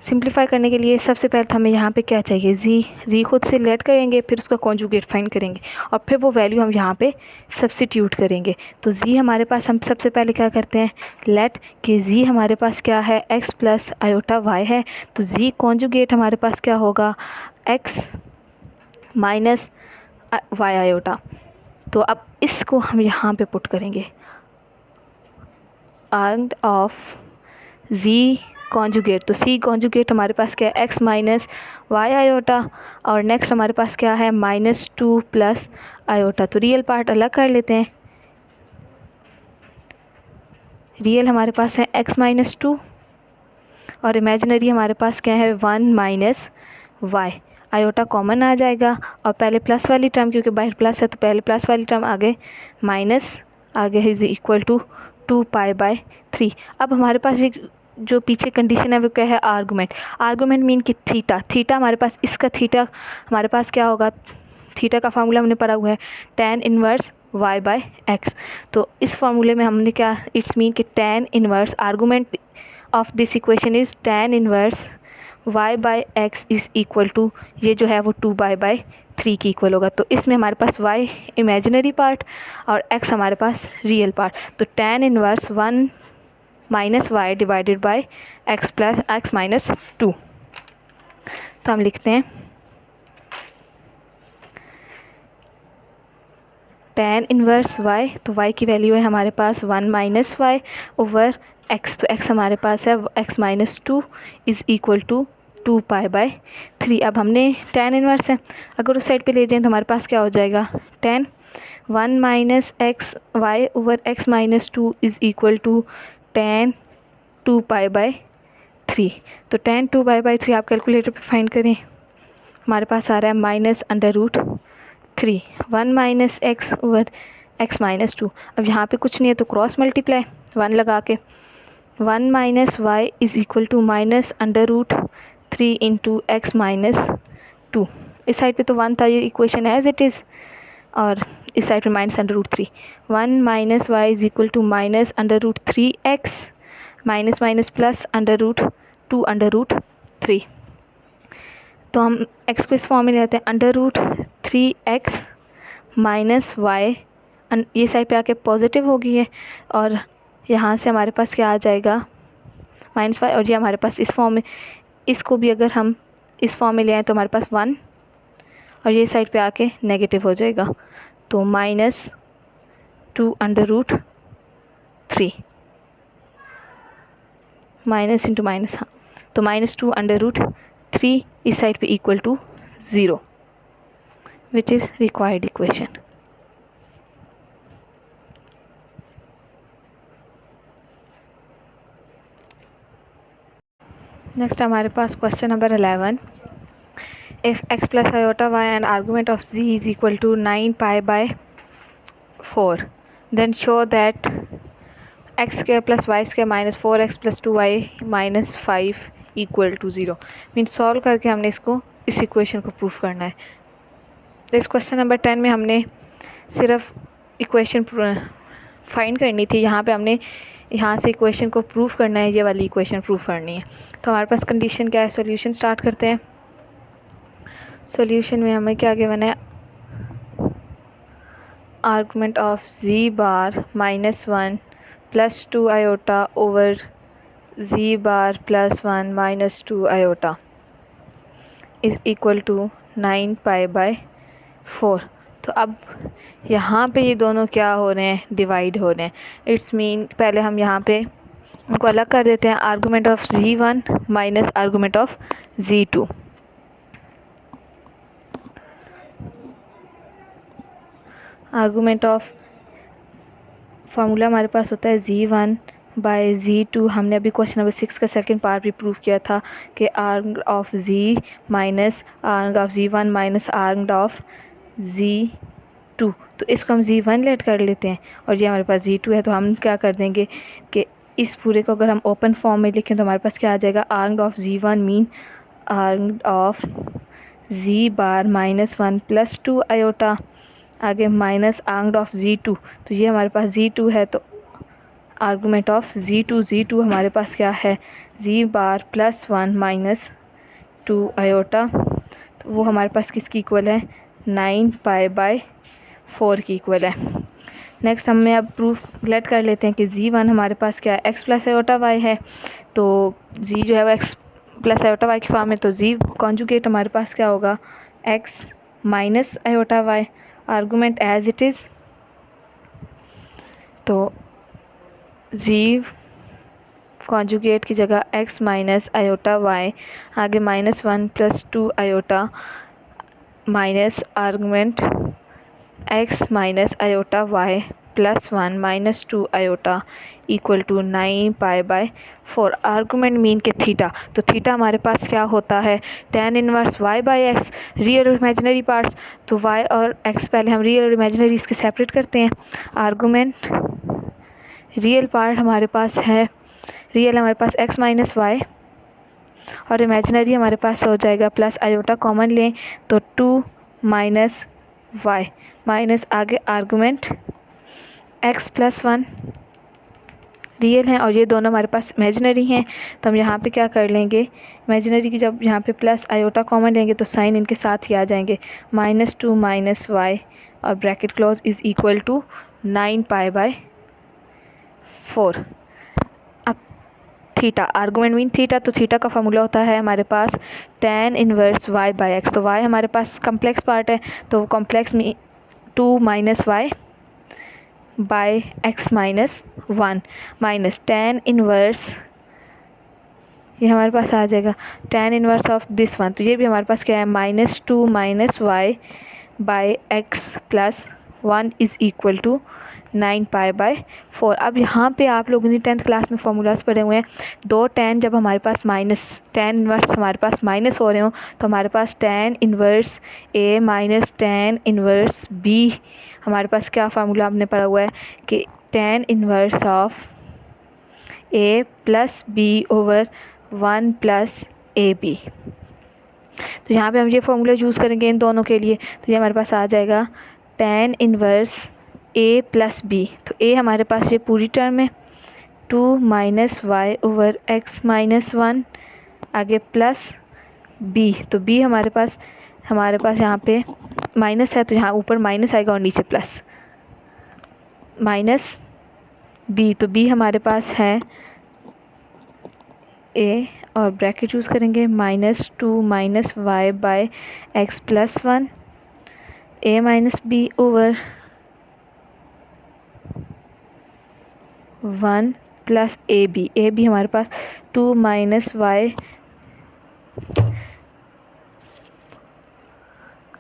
सिंप्लीफाई करने के लिए सबसे पहले तो हमें यहाँ पे क्या चाहिए, जी खुद से लेट करेंगे, फिर उसका कॉन्जुगेट फाइंड करेंगे और फिर वो वैल्यू हम यहाँ पे सब्स्टिट्यूट करेंगे। तो जी हमारे पास, हम सबसे पहले क्या करते हैं, लेट कि जी हमारे पास क्या है, x प्लस आयोटा y है, तो जी कॉन्जुगेट हमारे पास क्या होगा, x माइनस वाई आयोटा। तो अब इसको हम यहाँ पे पुट करेंगे, आर्म्ड ऑफ जी कॉन्जुगेट, तो सी कॉन्जुगेट हमारे पास क्या है, x माइनस वाई आयोटा, और नेक्स्ट हमारे पास क्या है, -2 प्लस आयोटा। तो रियल पार्ट अलग कर लेते हैं, रियल हमारे पास है x माइनस 2 और इमेजिनरी हमारे पास क्या है, 1 माइनस वाई। आयोटा कॉमन आ जाएगा और पहले प्लस वाली टर्म, क्योंकि बाहर प्लस है तो पहले प्लस वाली टर्म आगे माइनस आगे इज इक्वल टू 2π/3। अब हमारे पास एक जो पीछे कंडीशन है वो क्या है, आर्गूमेंट मीन कि थीटा हमारे पास, इसका थीटा हमारे पास क्या होगा, थीटा का फार्मूला हमने पढ़ा हुआ है tan इनवर्स y/x। तो इस फार्मूले में हमने क्या, इट्स मीन कि tan inverse, argument of this equation is tan inverse y/x is equal to, ये जो है वो 2π/3 की इक्वल होगा। तो इसमें हमारे पास y इमेजिनरी पार्ट और x हमारे पास रियल पार्ट, तो tan inverse 1 minus y divided by x plus x minus 2। तो हम लिखते हैं tan इनवर्स y, तो y की वैल्यू है हमारे पास 1 माइनस वाई ओवर x, तो x हमारे पास है x minus 2 is equal to 2π/3। अब हमने tan इनवर्स है, अगर उस साइड पे ले जाएं तो हमारे पास क्या हो जाएगा, tan 1 minus x y over x minus 2 is equal to tan 2π/3। तो tan 2π/3 आप कैलकुलेटर पे फाइंड करें, हमारे पास आ रहा है -√3, 1 minus x over x minus 2। अब यहाँ पे कुछ नहीं है तो क्रॉस मल्टीप्लाई 1 लगा के, 1 minus y is equal to -√3 into x minus 2। इस साइड पे तो 1 था, ये इक्वेशन एज इट इज़, और इस साइड पे -√3, 1 minus y is equal to -√3x minus minus plus √2√3। तो हम x को इस फॉर्म में लेते हैं, √3x माइनस वाई, ये साइड पे आके पॉजिटिव हो गई है और यहाँ से हमारे पास क्या आ जाएगा, माइनस वाई, और ये हमारे पास इस फॉर्म में, इसको भी अगर हम इस फॉर्म में ले आए तो हमारे पास 1 और ये साइड पे आके नेगेटिव हो जाएगा, तो -2√3 माइनस इंटू माइनस, हाँ, तो -2√3 इस साइड पे equal to 0, which is required equation. Next हमारे पास question number 11, if x plus iota y and argument of z is equal to 9π/4 then show that x square plus y square minus 4x plus 2y minus 5 equal to 0। Mean solve करके हमने इसको, इस equation को proof करना है। तो इस question number 10 में हमने सिर्फ इक्वेशन फाइंड करनी थी, यहाँ पे हमने यहाँ से इक्वेशन को प्रूफ करना है, ये वाली इक्वेशन प्रूफ करनी है। तो हमारे पास कंडीशन क्या है, सॉल्यूशन स्टार्ट करते हैं। सॉल्यूशन में हमें क्या गिवन है, argument of z bar -1 plus 2 iota over z bar plus 1 minus 2 iota is equal to 9π/4। तो अब यहाँ पे ये दोनों क्या हो रहे हैं, डिवाइड हो रहे हैं। इट्स मीन पहले हम यहाँ पे उनको अलग कर देते हैं, argument of z1 minus argument of z2। Argument of formula हमारे पास होता है z1/z2। हमने अभी क्वेश्चन नंबर 6 का सेकंड पार्ट भी प्रूव किया था कि arg of z minus arg of z1 minus arg of z2। तो इसको हम z1 लेट कर लेते हैं और ये हमारे पास z2 है, तो हम क्या कर देंगे कि इस पूरे को अगर हम ओपन फॉर्म में लिखें तो हमारे पास क्या आ जाएगा, arg of z1 mean arg of z bar -1 plus 2 iota, आगे माइनस आर्ग ऑफ z2। तो ये हमारे पास z2 है, तो आर्गूमेंट ऑफ z2 हमारे पास क्या है, z bar plus 1 minus 2 iota, तो वो हमारे पास किसकी इक्वल है, 9 पाई बाय 4 की इक्वल है। नेक्स्ट हमें अब प्रूफ लेट कर लेते हैं कि z1 हमारे पास क्या है, x प्लस आयोटा y है, तो z जो है वो x प्लस आयोटा y की फॉर्म है, तो z कॉन्जुगेट हमारे पास क्या होगा, x minus iota y, argument as it is, तो z कॉन्जुगेट की जगह x माइनस आयोटा y, आगे -1 + 2 iota minus argument x minus iota y plus 1 minus 2 iota equal to 9 pi by 4। Argument mean के theta, तो theta हमारे पास क्या होता है, tan inverse y by x, real और इमेजिनरी पार्ट्स, तो y और x पहले हम रियल और इमेजिनरी इसके सेपरेट करते हैं। आर्गूमेंट रियल पार्ट हमारे पास है, रियल हमारे पास x माइनस वाई और इमेजिनरी हमारे पास हो जाएगा प्लस आयोटा कॉमन लें तो 2 माइनस वाई माइनस आगे आर्गूमेंट x प्लस 1 रियल हैं और ये दोनों हमारे पास इमेजिनरी हैं, तो हम यहाँ पे क्या कर लेंगे, इमेजिनरी की जब यहाँ पे प्लस आयोटा कॉमन लेंगे तो साइन इनके साथ ही आ जाएंगे, -2 माइनस वाई और bracket close is equal to 9 pi by 4। अब थीटा, आर्गूमेंट मीन थीटा, तो थीटा का फार्मूला होता है हमारे पास tan inverse y by x, तो y हमारे पास कॉम्प्लेक्स पार्ट है, तो कॉम्प्लेक्स में 2 minus y by x minus 1 minus tan inverse, ये हमारे पास आ जाएगा tan inverse of this one, तो ये भी हमारे पास क्या है, -2 minus y by x plus 1 is equal to 9 pi by 4। अब यहाँ पे आप लोगों ने 10th क्लास में फार्मूलाज पढ़े हुए हैं, दो tan जब हमारे पास माइनस tan इनवर्स हमारे पास माइनस हो रहे हो तो हमारे पास tan inverse a minus tan inverse b, हमारे पास क्या फार्मूला आपने पढ़ा हुआ है कि tan inverse of a plus b over 1 plus a b, तो यहाँ पे हम ये फार्मूला यूज़ करेंगे इन दोनों के लिए, तो ये हमारे पास आ जाएगा tan inverse a plus b, तो a हमारे पास ये पूरी टर्म है 2 minus y over x minus 1, आगे प्लस b, तो b हमारे पास यहाँ पे माइनस है तो यहाँ ऊपर माइनस आएगा और नीचे प्लस, माइनस b, तो b हमारे पास है a और ब्रैकेट यूज़ करेंगे -2 minus y by x plus 1 a minus b over 1 plus a b हमारे पास 2 माइनस वाई,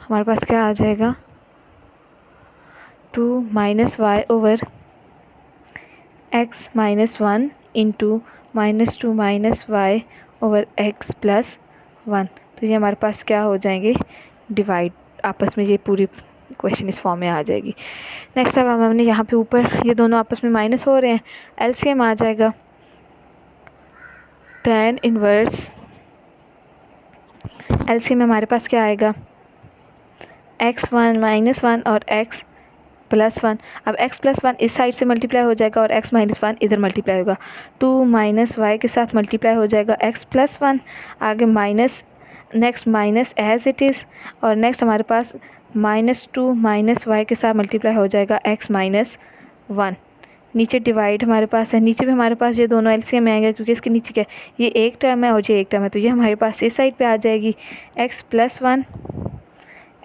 हमारे पास क्या आ जाएगा 2 minus y over x minus 1 into -2 minus y over x plus 1, तो ये हमारे पास क्या हो जाएंगे डिवाइड, आपस में ये पूरी क्वेश्चन इस फॉर्म में आ जाएगी। नेक्स्ट अब हमने यहाँ पे ऊपर ये दोनों आपस में माइनस हो रहे हैं, एलसीएम आ जाएगा tan इनवर्स, एलसीएम में हमारे पास क्या आएगा x1 -1 और x प्लस 1, अब x प्लस 1 इस साइड से मल्टीप्लाई हो जाएगा और x माइनस 1 इधर मल्टीप्लाई होगा, 2 माइनस वाई के साथ मल्टीप्लाई हो जाएगा x प्लस 1, आगे minus, next minus as it is, और नेक्स्ट हमारे पास -2 माइनस वाई के साथ मल्टीप्लाई हो जाएगा x माइनस 1, नीचे डिवाइड हमारे पास है, नीचे भी हमारे पास ये दोनों एलसीएम में आएंगे क्योंकि इसके नीचे क्या है, ये एक टर्म है और ये एक टर्म है, तो ये हमारे पास इस साइड पे आ जाएगी x plus 1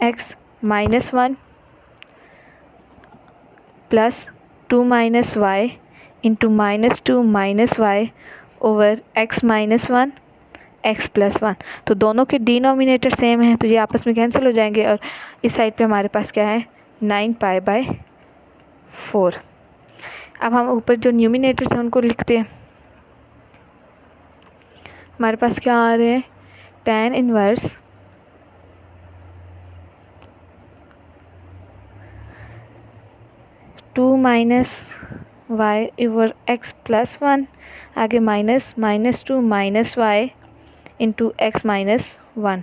x minus 1 plus 2 minus y into -2 minus y over x minus 1 x plus 1, तो दोनों के डिनोमिनेटर सेम है तो ये आपस में कैंसिल हो जाएंगे और इस साइड पे हमारे पास क्या है 9 पाई बाय 4। अब हम ऊपर जो न्यूमिनेटर्स हैं उनको लिखते हैं, हमारे पास क्या आ रहे हैं tan inverse two minus y over x plus 1, आगे -2 minus y into x minus 1,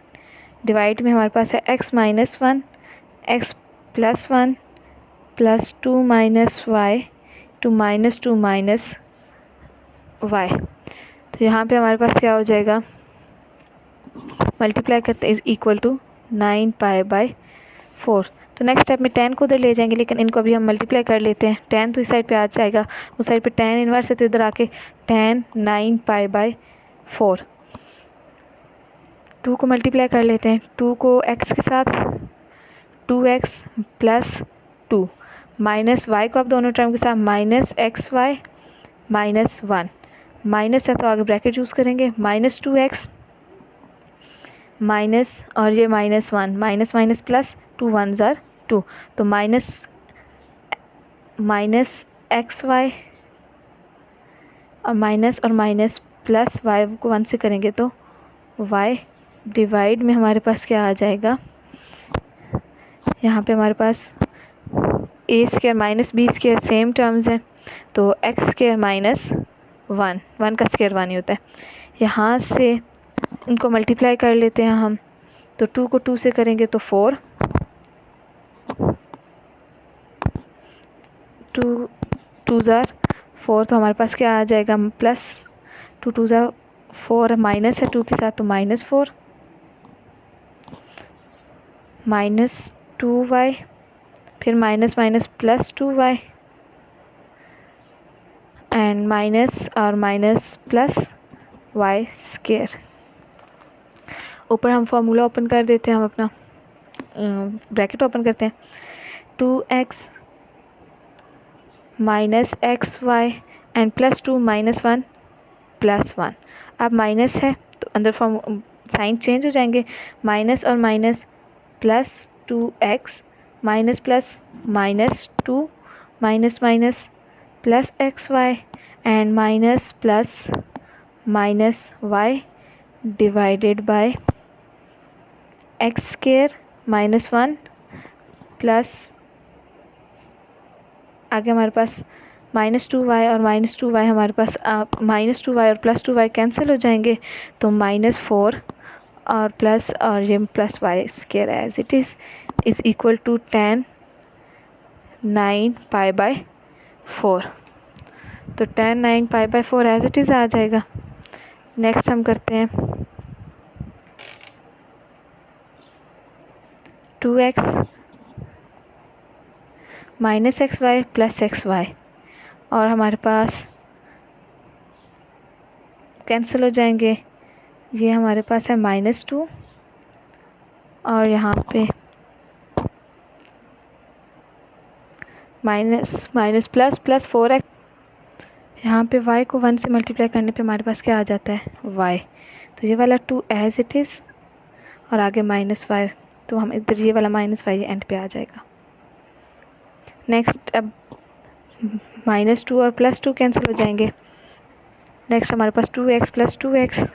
divide में हमारे पास है x minus 1 x plus 1 plus 2 minus y to -2 minus y. तो यहाँ पे हमारे पास क्या हो जाएगा, मल्टीप्लाई करते इज इक्वल टू 9π/4। तो नेक्स्ट स्टेप में 10 को उधर ले जाएंगे, लेकिन इनको अभी हम मल्टीप्लाई कर लेते हैं। 10 तो इस साइड पे आ जाएगा, उस साइड पे 10 इनवर्स है, तो इधर आके 10 9π/4। 2 को मल्टीप्लाई कर लेते हैं, 2 को x के साथ 2x + 2 माइनस y को आप दोनों टर्म के साथ -xy -1, माइनस है तो आगे ब्रैकेट यूज़ करेंगे, -2x माइनस और ये -1, माइनस माइनस प्लस 2 1 ज़ार 2, तो माइनस xy और माइनस प्लस y को 1 से करेंगे तो y डिवाइड में हमारे पास क्या आ जाएगा, यहाँ पे हमारे पास a² minus b² same terms हैं, तो x² -1, 1 का स्क्वायर 1 ही होता है। यहाँ से इनको मल्टीप्लाई कर लेते हैं हम, तो 2 को 2 से करेंगे तो 4, 2 ज़ार 4, तो हमारे पास क्या आ जाएगा, प्लस 2 ज़ार 4, माइनस है 2 के साथ तो -4, -2y, फिर minus minus plus 2y and minus और माइनस प्लस y²। ऊपर हम फॉर्मूला ओपन कर देते हैं, हम अपना ब्रैकेट ओपन करते हैं, 2x -xy एंड +2 -1 +1। अब माइनस है तो अंदर फॉर्म साइन चेंज हो जाएंगे, माइनस और minus plus 2x minus plus -2 minus minus plus xy and minus plus minus y divided by x² -1 plus आगे हमारे पास -2y और -2y हमारे पास -2y और +2y कैंसिल हो जाएंगे, तो -4 और प्लस और ये plus y² as it is equal to 10 9π/4। तो 10 9π/4 एज इट इज़ आ जाएगा। नेक्स्ट हम करते हैं 2x -xy + xy, और हमारे पास कैंसिल हो जाएंगे, ये हमारे पास है -2 और यहाँ पे माइनस प्लस 4x, यहाँ पे y को 1 से मल्टीप्लाई करने पे हमारे पास क्या आ जाता है, y। तो ये वाला 2 एज इट इज़ और आगे -y, तो हम इधर ये वाला -y एंड पे आ जाएगा। नेक्स्ट अब -2 और +2 कैंसिल हो जाएंगे, नेक्स्ट हमारे पास 2x + 2x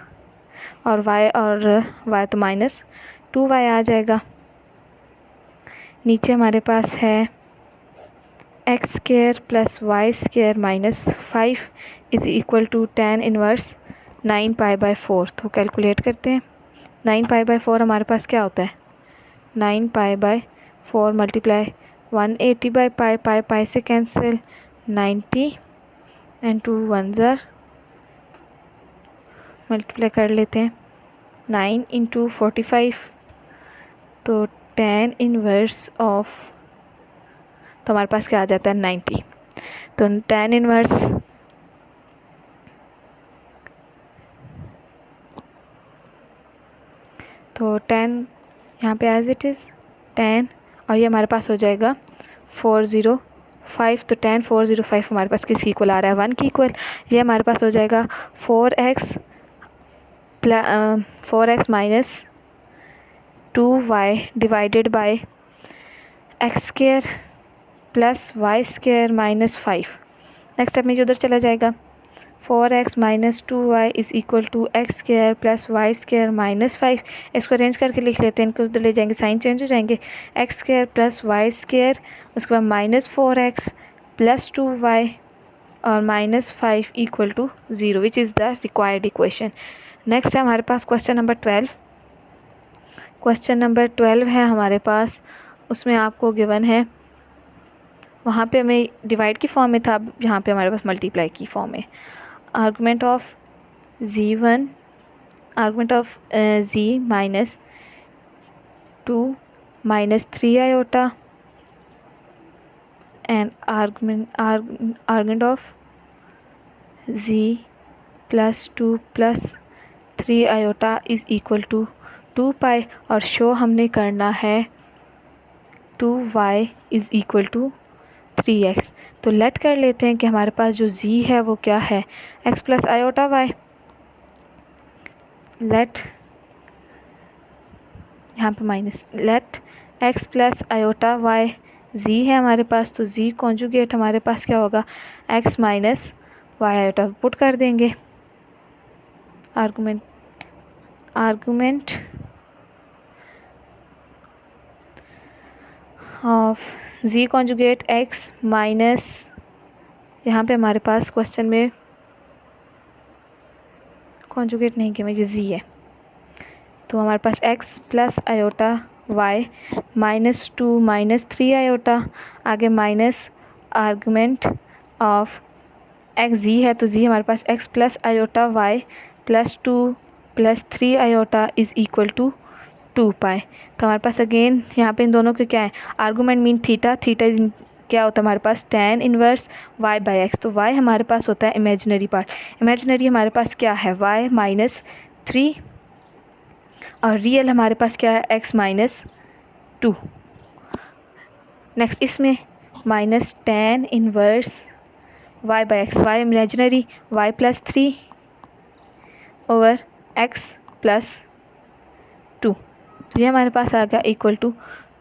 और y तो -2y आ जाएगा। नीचे हमारे पास है x² + y² -5 is equal to 10 inverse 9π/4। तो कैलकुलेट करते हैं, 9π/4 हमारे पास क्या होता है, 9π/4 मल्टीप्लाई 180/π, पाई से कैंसिल 90 एंड 2 1 ज़ार मल्टीप्लाई कर लेते हैं, 9 × 45, तो 10 इनवर्स ऑफ, तो हमारे पास क्या आ जाता है 90, तो 10 इनवर्स तो 10 यहाँ पे एज इट इज़ 10 और ये हमारे पास हो जाएगा 405, तो 10 405 हमारे पास किसकी इक्वल आ रहा है, 1 की इक्वल। ये हमारे पास हो जाएगा 4x -2y divided by x² + y² -5। Next step में जो उधर चला जाएगा, 4x -2y is equal to x² + y² -5। इसको अरेंज करके लिख लेते हैं, इनको उधर ले जाएंगे, साइन चेंज हो जाएंगे, x² + y², उसके बाद -4x + 2y और -5 equal to 0, which is the required equation. Next है हमारे पास क्वेश्चन नंबर 12। क्वेश्चन नंबर 12 है हमारे पास, उसमें आपको गिवन है, वहाँ पे हमें डिवाइड की फॉर्म में था, यहाँ पे हमारे पास मल्टीप्लाई की फॉर्म है। Argument of z1, argument of z minus 2 minus 3 iota and argument of z plus 2 plus 3 iota is equal to 2 पाई और शो हमने करना है 2y is equal to 3x। तो लेट कर लेते हैं कि हमारे पास जो z है वो क्या है, x plus iota y। Let यहाँ पे minus, let x plus iota y z है हमारे पास, तो z कॉन्जुगेट हमारे पास क्या होगा, x minus y iota put कर देंगे। Argument of z conjugate x minus, यहाँ पे हमारे पास क्वेश्चन में कॉन्जुगेट नहीं किया, ये z है, तो हमारे पास x plus iota y minus 2 minus 3 iota, आगे minus argument of x z है, तो z हमारे पास x plus iota y plus 2 plus 3 iota is equal to 2 pi. तो हमारे पास अगेन यहाँ पे इन दोनों के क्या है, आर्गुमेंट मीन थीटा, थीटा क्या होता है हमारे पास tan inverse y by x, तो y हमारे पास होता है इमेजिनरी पार्ट, इमेजिनरी हमारे पास क्या है y माइनस 3 और रियल हमारे पास क्या है x माइनस 2। नेक्स्ट इसमें minus tan inverse y by x, y imaginary y plus 3 over x plus 2, ये हमारे पास आ गया इक्वल टू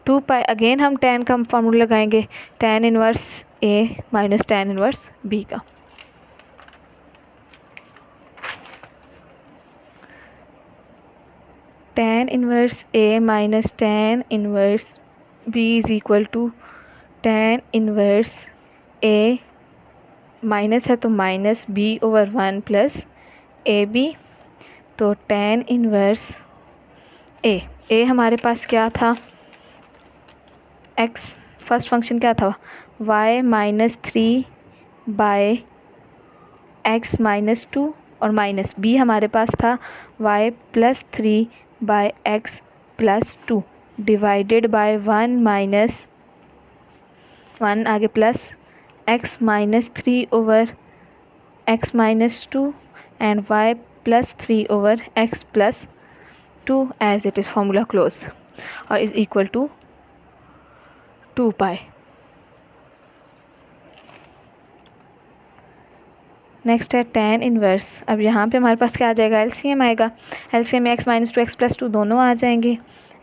2 पाई। अगेन हम tan का फॉर्मूला लगाएंगे, tan inverse a minus tan inverse b का। tan inverse a minus tan inverse b is equal to tan inverse a minus है तो minus b over 1 plus a b, तो tan inverse a हमारे पास क्या था, x first function क्या था y minus 3 by x minus 2 और माइनस b हमारे पास था y plus 3 by x plus 2 divided by 1 minus 1 आगे plus x minus 3 over x minus 2 and y plus 3 over x plus 2 as it is formula close और is equal to 2 pi. Next है tan inverse, अब यहाँ पे हमारे पास क्या आ जाएगा, एलसीएम आएगा, एलसीएम में x माइनस 2 x प्लस 2 दोनों आ जाएंगे,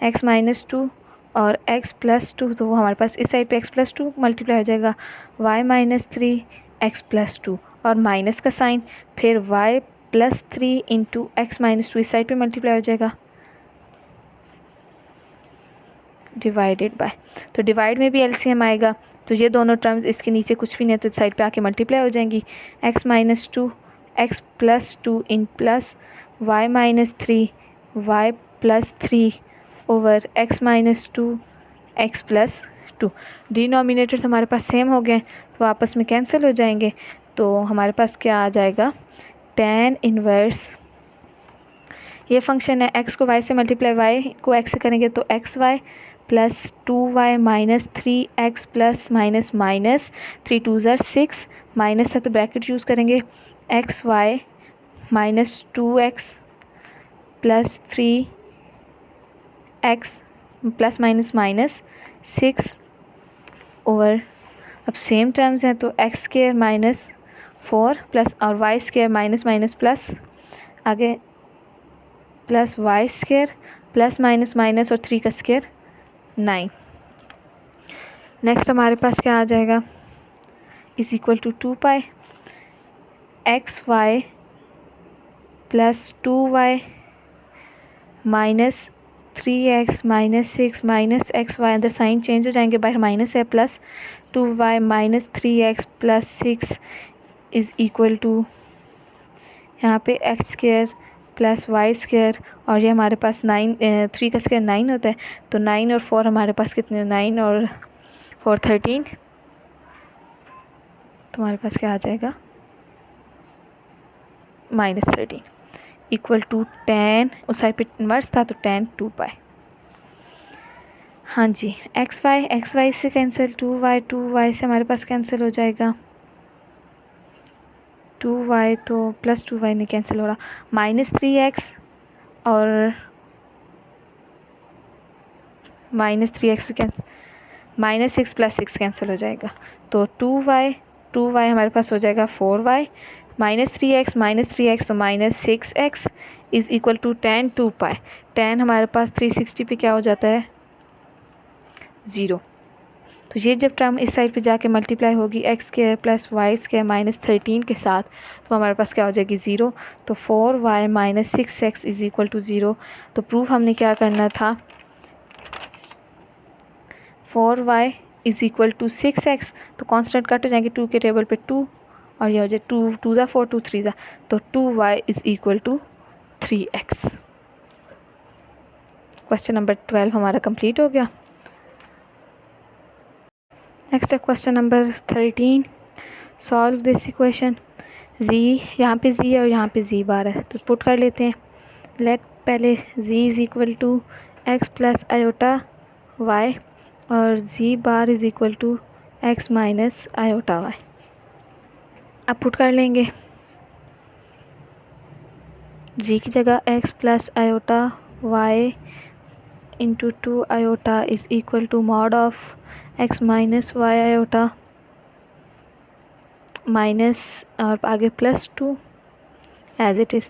x माइनस 2 और x प्लस 2, तो वो हमारे पास इस साइड पे x प्लस 2 मल्टीप्लाई हो जाएगा y माइनस 3 x प्लस 2 और माइनस का साइन, फिर y plus 3 into x minus 2 इस साइड पे मल्टीप्लाई हो जाएगा डिवाइडेड बाय, तो डिवाइड में भी एलसीएम आएगा, तो ये दोनों टर्म्स इसके नीचे कुछ भी नहीं है तो साइड पे आके मल्टीप्लाई हो जाएंगी, x माइनस 2 एक्स प्लस 2 इन plus y minus 3 y plus 3 over x minus 2 x plus 2। Denominators हमारे पास सेम हो गए तो आपस में कैंसिल हो जाएंगे, तो हमारे पास क्या आ जाएगा, tan इनवर्स, ये फंक्शन है x को y से मल्टीप्लाई y को x से करेंगे तो xy plus 2y minus 3x plus minus minus 3 2 ज़र 6 माइनस है तो ब्रैकेट यूज़ करेंगे, xy minus 2x plus 3x plus minus minus 6 over, अब सेम टर्म्स हैं तो एक्स स्क्वायर माइनस 4 प्लस और y square minus minus plus, आगे plus y square plus minus minus और 3 का स्क्वायर 9। नेक्स्ट हमारे पास क्या आ जाएगा, is equal to 2 pi x y plus 2y minus 3x minus 6 minus x y, अंदर साइन चेंज हो जाएंगे, बाहर माइनस है, plus 2y minus 3x plus 6 is equal to यहाँ पे x square plus y square और ये हमारे पास 3 का स्क्वायर 9 होता है, तो 9 और 4 हमारे पास कितने, 9 और 4 13, तो हमारे पास क्या आ जाएगा -13 इक्वल टू 10, उस साइड पे इन्वर्स था तो 10 2 पाई। हाँ जी, एक्स वाई से कैंसिल, 2y से हमारे पास कैंसिल हो जाएगा, 2y तो प्लस 2y नहीं कैंसिल हो रहा, -3x और -3x भी कैंसिल, -6 + 6 कैंसिल हो जाएगा, तो 2y हमारे पास हो जाएगा 4y, -3x तो -6x इज़ इक्वल टू 10 2 पाई। 10 हमारे पास 360 पे क्या हो जाता है 0, तो ये जब टर्म इस साइड पे जाके मल्टीप्लाई होगी x² + y² -13 के साथ, तो हमारे पास क्या हो जाएगी 0, तो 4y - 6x is equal to 0। तो प्रूफ हमने क्या करना था, 4y is equal to 6x, तो कांस्टेंट कट हो जाएंगे 2 के टेबल पे 2, और ये हो जाए 2 2 ज़ा 4 2 3 ज़ा, तो 2y is equal to 3x। Question number 12 हमारा कंप्लीट हो गया। नेक्स्ट है question number 13, solve this equation. z, यहाँ पे z और यहाँ पे z बार है, तो पुट कर लेते हैं। लेट पहले z is equal to x plus iota y और z bar is equal to x minus iota y। अब पुट कर लेंगे, z की जगह x plus iota y into 2 iota is equal to mod of x minus y iota minus और आगे +2 as it is.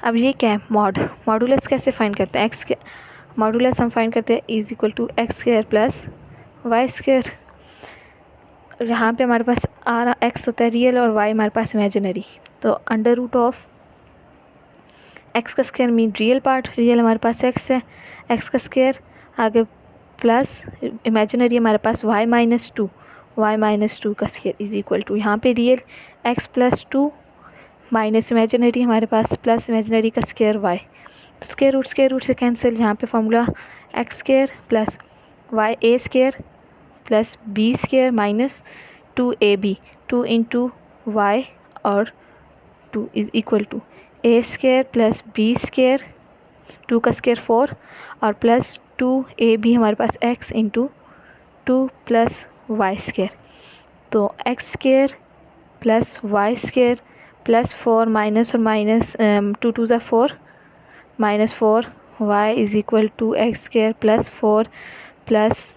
अब ये क्या है, मॉडुलस कैसे फाइंड करते हैं, एक्स के मॉडुलस हम फाइंड करते हैं is equal to x² + y²। यहाँ पे हमारे पास x होता है रियल और y हमारे पास इमेजिनरी, तो अंडर रूट ऑफ x का square mean real part, real हमारे पास x है, x का स्क्वायर आगे प्लस इमेजिनरी हमारे पास y - 2 का स्क्वायर इज़ इक्वल टू, यहाँ पे रियल x + 2 माइनस इमेजिनरी हमारे पास प्लस इमेजिनरी का स्क्वायर y, तो स्क्वायर रूट से कैंसिल, यहाँ पे formula x² + y² + b² minus 2ab, 2 × y और 2 is equal to a² + b², 2 का स्क्वायर 4 और प्लस 2ab हमारे पास x × 2 + y², तो x² + y² + 4 माइनस और माइनस 2 2 ज़ा 4 -4 y is equal to x² + 4 +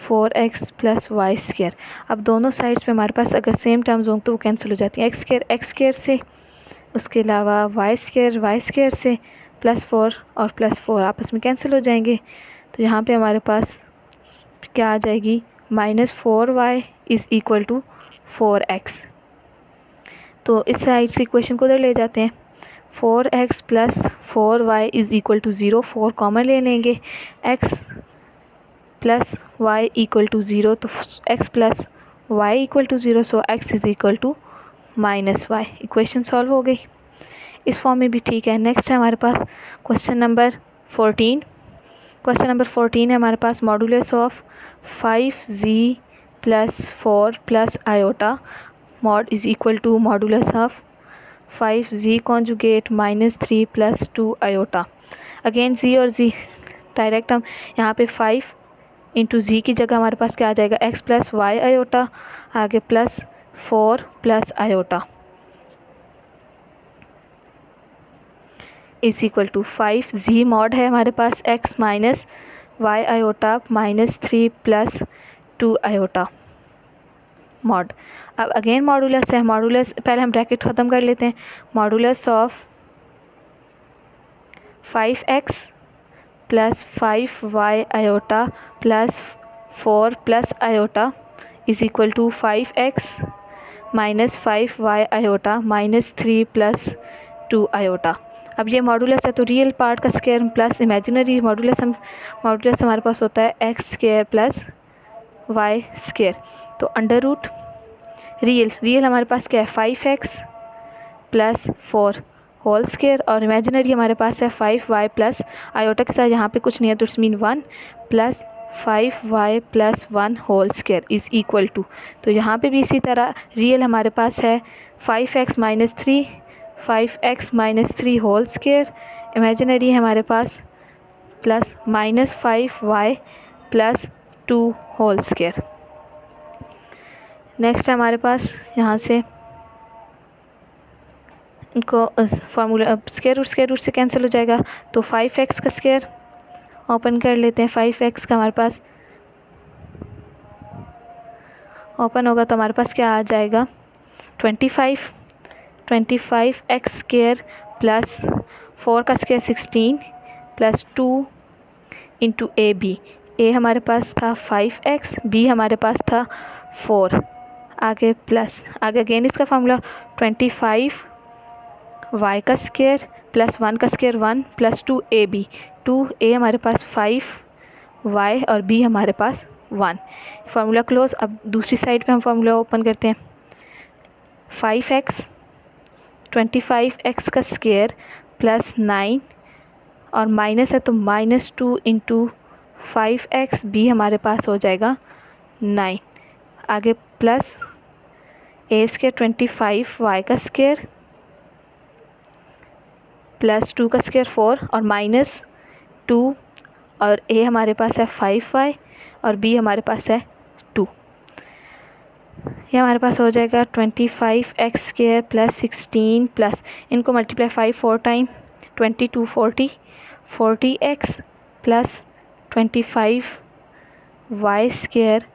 4x + y²। अब दोनों साइड्स पे हमारे पास अगर सेम टर्म्स हों तो वो कैंसिल हो जाती हैं, x² से, उसके अलावा y² से, +4 और +4 आपस में कैंसिल हो जाएंगे, तो यहाँ पे हमारे पास क्या आ जाएगी -4y is equal to 4x। तो इस साइड से इक्वेशन को उधर ले जाते हैं, 4x + 4y is equal to 0, 4 common ले लेंगे, x + y इक्वल टू 0, तो x + y equal to 0, so x is equal to -y। Equation solve हो गई, इस फॉर्म में भी ठीक है। नेक्स्ट है हमारे पास क्वेश्चन नंबर 14। क्वेश्चन नंबर 14 है हमारे पास, modulus of 5z + 4 + iota mod is equal to modulus of 5z conjugate -3 + 2 iota. Again z और z डायरेक्ट, हम यहाँ पे 5 × z की जगह हमारे पास क्या आ जाएगा x + y आयोटा, आगे +4 + iota is equal to 5z mod है हमारे पास x minus y iota -3 + 2 iota mod. अब अगेन मॉडुलस है, मॉडुलस पहले हम ब्रैकेट ख़त्म कर लेते हैं, modulus of 5x + 5y iota +4 + iota is equal to 5x - 5y iota -3 + 2 iota. अब ये मॉडुलस है तो रियल पार्ट का स्क्वायर प्लस इमेजिनरी मॉडुलस हमारे पास होता है x² + y², तो अंडर रूट रियल हमारे पास क्या है 5x + 4 होल स्क्वायर और इमेजिनरी हमारे पास है 5y + आयोटा के साथ यहाँ पे कुछ नहीं है तो it's mean 1 + 5y + 1 whole square is equal to, तो यहाँ पे भी इसी तरह रियल हमारे पास है 5x - 3 5x minus 3 whole square, imaginary है हमारे पास, plus minus 5y plus 2 whole square. Next है हमारे पास यहाँ से इनको फार्मूला स्क्वायर रूट से कैंसिल हो जाएगा, तो 5x का स्क्वायर ओपन कर लेते हैं। 5x का हमारे पास ओपन होगा तो हमारे पास क्या आ जाएगा 25 एक्स स्क्वायर प्लस 4 का square 16 plus 2 into A B. A हमारे पास था 5x, बी हमारे पास था 4, आगे प्लस आगे अगेन इसका फार्मूला 25 y का स्क्वायर प्लस 1 का स्क्वायर 1 प्लस 2 ए बी। 2 ए हमारे पास 5 y और b हमारे पास 1। Formula close. अब दूसरी साइड पे हम फार्मूला ओपन करते हैं। 5x 25x का स्क्वायर प्लस 9 और माइनस है तो माइनस 2 इंटू 5x, b हमारे पास हो जाएगा 9, आगे प्लस ए स्क्वायर 25y का स्क्वायर प्लस 2 का स्क्वायर 4 और माइनस 2 और ए हमारे पास है 5y और b हमारे पास है 2। ये हमारे पास हो जाएगा 25x स्क्वायर प्लस 16 प्लस इनको multiply 4 time 22 40x plus 25y square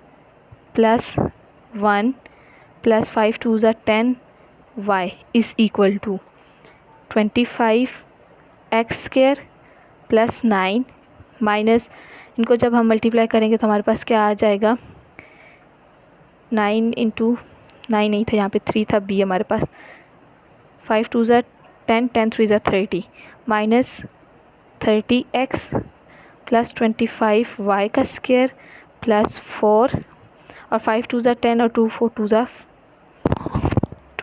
plus 1 plus 5 2 ज़ा 10y is equal to 25x square plus 9 minus इनको जब हम मल्टीप्लाई करेंगे तो हमारे पास क्या आ जाएगा 9 इंटू 9 नहीं था यहाँ पे 3 था, b हमारे पास 5 2 ज़ा 10 10 3 ज़ा 30 माइनस 30x प्लस 25y का स्क्वायर प्लस 4 और 5 2 ज़ा 10 और 2 4 2 ज़ा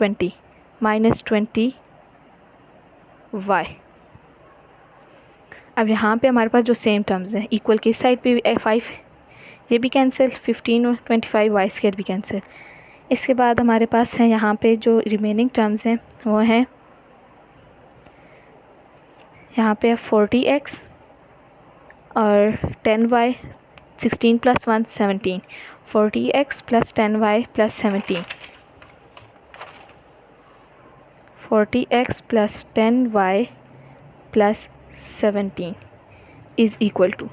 20 माइनस 20y। अब यहाँ पे हमारे पास जो सेम टर्म्स हैं इक्वल की साइड पे 5 ये भी कैंसिल, 15 और 25y स्क्वायर भी कैंसिल। इसके बाद हमारे पास है यहाँ पे जो रिमेनिंग टर्म्स हैं वो हैं यहाँ पे 40x और 10y 16 plus 1 17 40x plus 10y plus 17 40x plus 10y plus 17 is equal to,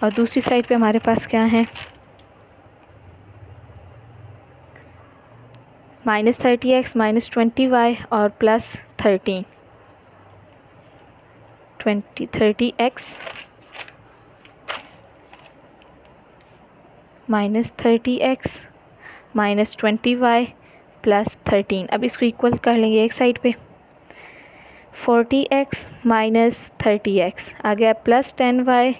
और दूसरी साइड पे हमारे पास क्या है माइनस 30x माइनस 20y और plus 13 30x minus 30x minus 20y plus 13। अब इसको इक्वल कर लेंगे एक साइड पे 40x माइनस 30x आ गया प्लस 10y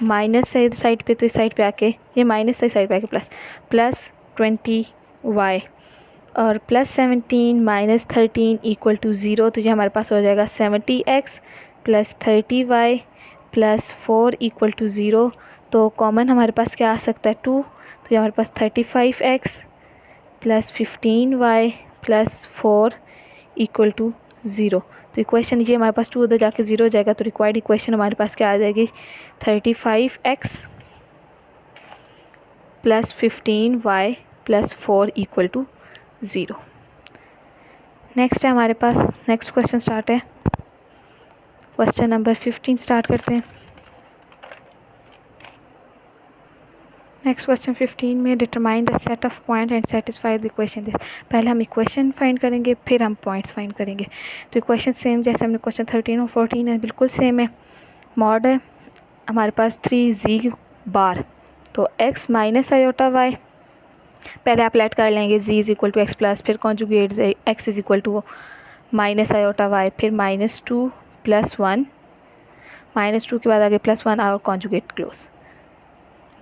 माइनस साइड पे तो इस साइड पे आके ये माइनस साइड पे आके प्लस 20y और प्लस 17 माइनस 13 इक्वल टू 0, तो ये हमारे पास हो जाएगा 70x plus 30y plus 4 equal to 0। तो कॉमन हमारे पास क्या आ सकता है 2, तो ये हमारे पास 35x plus 15y plus 4 equal to 0। तो इक्वेशन ये हमारे पास 2 उधर जाके 0 हो जाएगा, तो रिक्वायर्ड इक्वेशन हमारे पास क्या आ जाएगी 35x plus 15y plus 4 equal to 0। Next है हमारे पास नेक्स्ट क्वेश्चन स्टार्ट है, क्वेश्चन नंबर 15 स्टार्ट करते हैं। नेक्स्ट क्वेश्चन 15 में determine the set of point and satisfy the equation this. पहले हम इक्वेशन फाइंड करेंगे फिर हम पॉइंट्स फाइंड करेंगे। तो इक्वेशन सेम जैसे हमने क्वेश्चन 13 और 14 है बिल्कुल सेम है। मॉड है हमारे पास 3z बार, तो x माइनस आयोटा y पहले आप लेट कर लेंगे z is equal to x plus, फिर conjugate x is equal to minus iota y, फिर -2 प्लस 1 -2 के बाद आगे +1 और कॉन्जुगेट क्लोज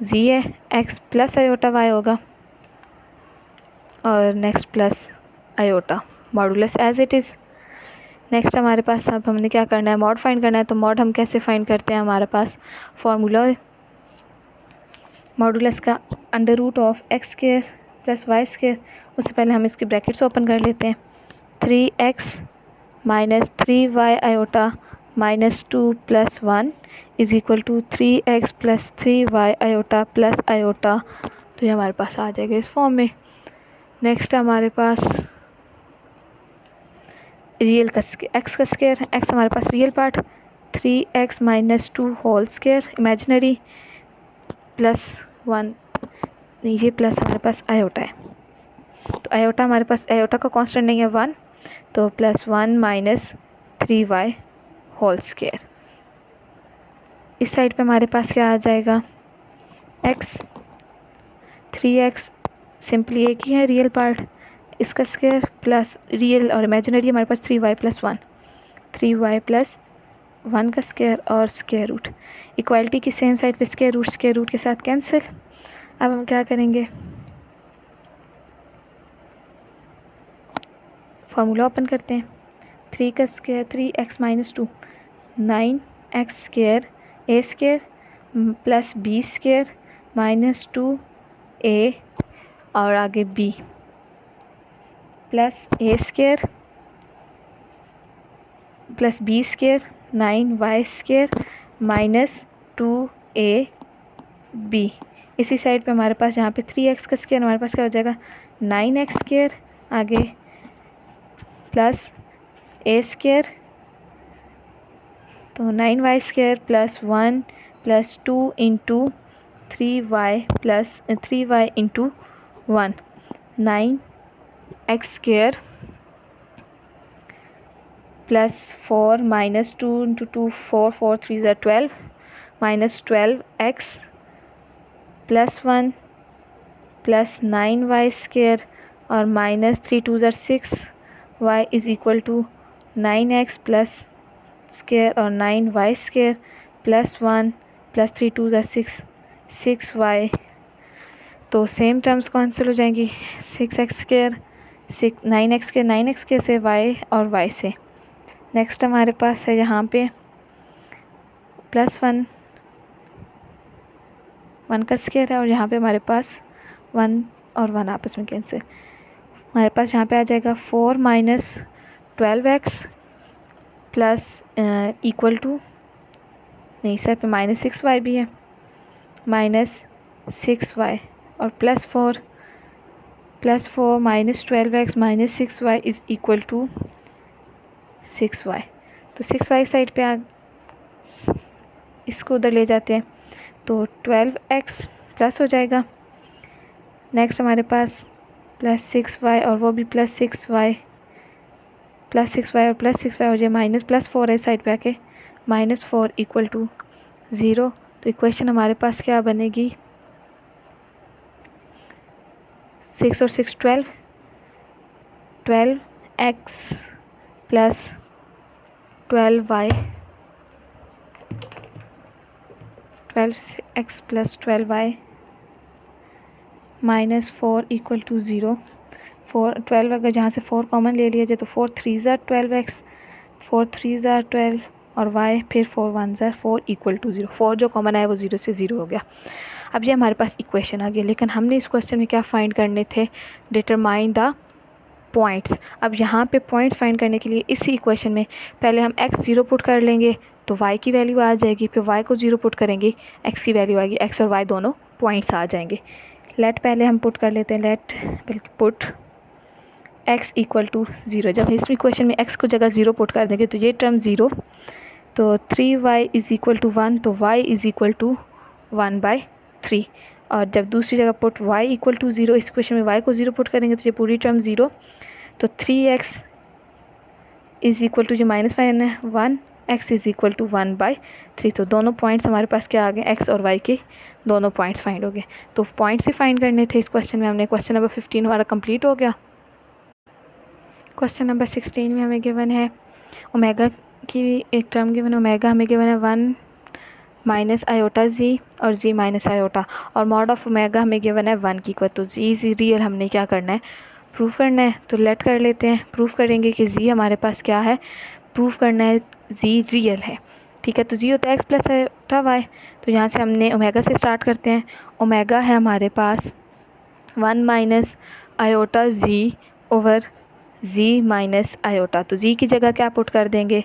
z है x प्लस आयोटा y होगा और next plus iota modulus as it is. नेक्स्ट हमारे पास अब हमने क्या करना है मॉड फाइंड करना है। तो मॉड हम कैसे फाइंड करते हैं, हमारे पास फार्मूला मॉडुलस का under root of x square plus y square. उससे पहले हम इसके ब्रैकेट्स ओपन कर लेते हैं 3x minus 3y iota minus 2 plus 1 is equal to 3x plus 3y iota plus iota. तो ये हमारे पास आ जाएगा इस फॉर्म में। नेक्स्ट हमारे पास रियल का एक्स का स्क्वायर, एक्स हमारे पास real part 3x minus 2 whole square, imaginary plus 1, ये प्लस हमारे पास आयोटा है। तो आयोटा हमारे पास, आयोटा का कांस्टेंट नहीं है 1, तो plus 1 minus 3y whole square. इस साइड पे हमारे पास क्या आ जाएगा, x 3x सिंपली एक ही है रियल पार्ट, इसका स्क्वायर प्लस रियल और इमेजिनरी हमारे पास 3y प्लस 1, 3y प्लस 1 का स्क्वायर और स्क्वायर रूट। इक्वालिटी की सेम साइड पे स्क्वायर रूट के साथ कैंसिल। अब हम क्या करेंगे, फार्मूला ओपन करते हैं। 3 का square 3x minus 2 9x square a square plus b square minus 2a और आगे b plus a square plus b square 9y square minus 2ab। इसी साइड पे हमारे पास यहाँ पे 3x का स्क्वायर हमारे पास क्या हो जाएगा 9x स्क्वायर आगे प्लस ए स्क्वायर, तो 9y square plus 1 plus 2 into 3y into 1 9x square plus 4 minus 2 into 2 4 4 3 ज़ा 12 minus 12x plus 1 plus 9y square और माइनस 3 2 ज़ा 6 y is equal to 9x plus square और 9y square plus 1 plus 3 2 ज़ा 6 6y। तो same terms cancel हो जाएंगी, 6x square 9x के से y और y से। नेक्स्ट हमारे पास है यहाँ पे प्लस 1 का स्क्वायर है और यहाँ पे हमारे पास 1 और 1 आपस में कैंसिल। हमारे पास यहाँ पे आ जाएगा 4 minus 12x plus equal to, नहीं सर पे माइनस 6y भी है, माइनस 6y और plus 4 minus 12x minus 6y is equal to 6y। तो 6y साइड पे इसको उधर ले जाते हैं तो 12x प्लस हो जाएगा। नेक्स्ट हमारे पास प्लस 6y और वो भी प्लस 6y और प्लस 6y हो जाए माइनस प्लस 4 है साइड पे आके माइनस 4 इक्वल टू 0। तो इक्वेशन हमारे पास क्या बनेगी 6 और 6 12x plus 12y 12x plus 12y minus 4 equal to 0। 12 अगर जहाँ से 4 कॉमन ले लिया जाए तो 4 3 ज़ा 12x 4 3 ज़ा 12 और y फिर 4 1 ज़ा 4 इक्वल टू 0। 4 जो कॉमन आया वो 0 से 0 हो गया। अब ये हमारे पास इक्वेशन आ गई, लेकिन हमने इस क्वेश्चन में क्या फाइंड करने थे, डिटरमाइन द पॉइंट्स। अब यहाँ पे पॉइंट्स फाइंड करने के लिए इसी इक्वेशन में पहले हम x 0 पुट कर लेंगे तो y की वैल्यू आ जाएगी, फिर y को 0 पुट करेंगे x की वैल्यू आएगी, x और y दोनों पॉइंट्स आ जाएंगे। लेट पहले हम पुट कर लेते हैं, let put x equal to 0। जब इस इक्वेशन में x को जगह 0 पुट कर देंगे तो ये टर्म 0, तो 3y इज़ इक्वल टू 1, तो y इज़ इक्वल टू 1/3। और जब दूसरी जगह पुट y इक्वल टू 0, इस इक्वेशन में y को 0 पुट करेंगे तो ये पूरी टर्म 0, तो 3x इज़ इक्वल टू जो minus 1 x is equal to 1/3। तो दोनों पॉइंट्स हमारे पास क्या आ गए, x और y के दोनों पॉइंट्स फाइंड हो गए। तो पॉइंट्स ही फाइंड करने थे इस क्वेश्चन में। हमने क्वेश्चन नंबर 15 हमारा कंप्लीट हो गया। क्वेश्चन नंबर 16 में हमें गिवन है ओमेगा की एक टर्म गिवन है, ओमेगा हमें गिवन है 1 माइनस आयोटा जी और जी माइनस आयोटा, और मॉड ऑफ ओमेगा हमें गिवन है 1 की इक्वल। तो जी रियल हमने क्या करना है, प्रूफ करना है। तो लेट कर लेते हैं, प्रूफ करेंगे कि जी हमारे पास क्या है, प्रूफ करना है जी रियल है। ठीक है, तो जी होता है एक्स प्लस आयोटा वाई। तो यहाँ से हमने ओमेगा से स्टार्ट करते हैं। ओमेगा है हमारे पास 1 माइनस आयोटा जी ओवर z माइनस आयोटा, तो z की जगह क्या पुट कर देंगे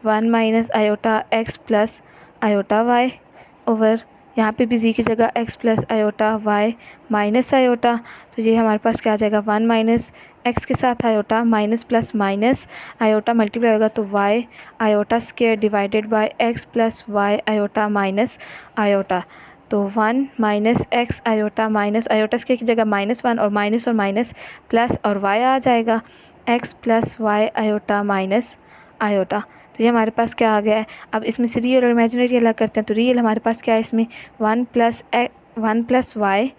1 minus iota x plus iota y over यहाँ पे भी z की जगह x plus iota y minus iota, तो ये हमारे पास क्या आ जाएगा 1 माइनस x के साथ iota minus plus minus iota multiply होगा तो y iota square divided by x plus y iota minus iota, तो 1 minus x iota minus iota square की जगह -1 और माइनस प्लस और y आ जाएगा x plus y iota minus iota, तो ये हमारे पास क्या आ गया है। अब इसमें से रियल और इमेजिनरी अलग करते हैं, तो रियल हमारे पास क्या है इसमें 1 plus y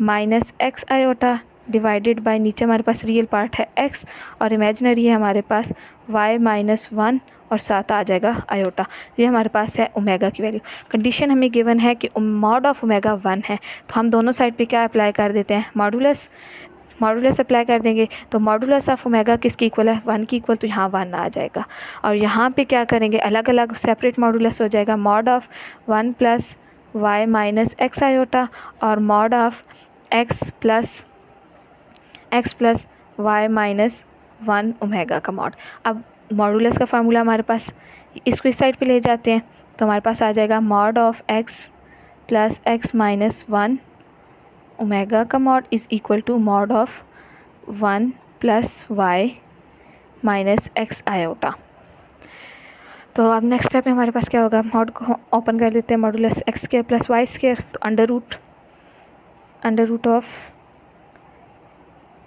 minus x iota divided by नीचे हमारे पास रियल पार्ट है x और इमेजिनरी है हमारे पास y माइनस 1 और साथ आ जाएगा आयोटा, ये हमारे पास है ओमेगा की वैल्यू। कंडीशन हमें गिवन है कि मॉड ऑफ ओमेगा 1 है, तो हम दोनों साइड पे क्या अप्लाई कर देते हैं मॉडुलस अप्लाई कर देंगे, तो मॉडुलस ऑफ ओमेगा किसकी इक्वल है 1 की इक्वल, तो यहाँ 1 आ जाएगा। और यहाँ पे क्या करेंगे अलग अलग सेपरेट मॉडुलस हो जाएगा, mod of 1 plus y minus x iota और mod of x plus y minus 1 omega का मॉड। अब मॉडुलस का फार्मूला हमारे पास, इसको इस साइड पे ले जाते हैं तो हमारे पास आ जाएगा mod of x plus x minus 1 omega का mod is equal to mod of 1 plus y minus x iota. तो अब नेक्स्ट स्टेप में हमारे पास क्या होगा, मॉड को ओपन कर देते हैं, modulus x square plus y square, तो under root of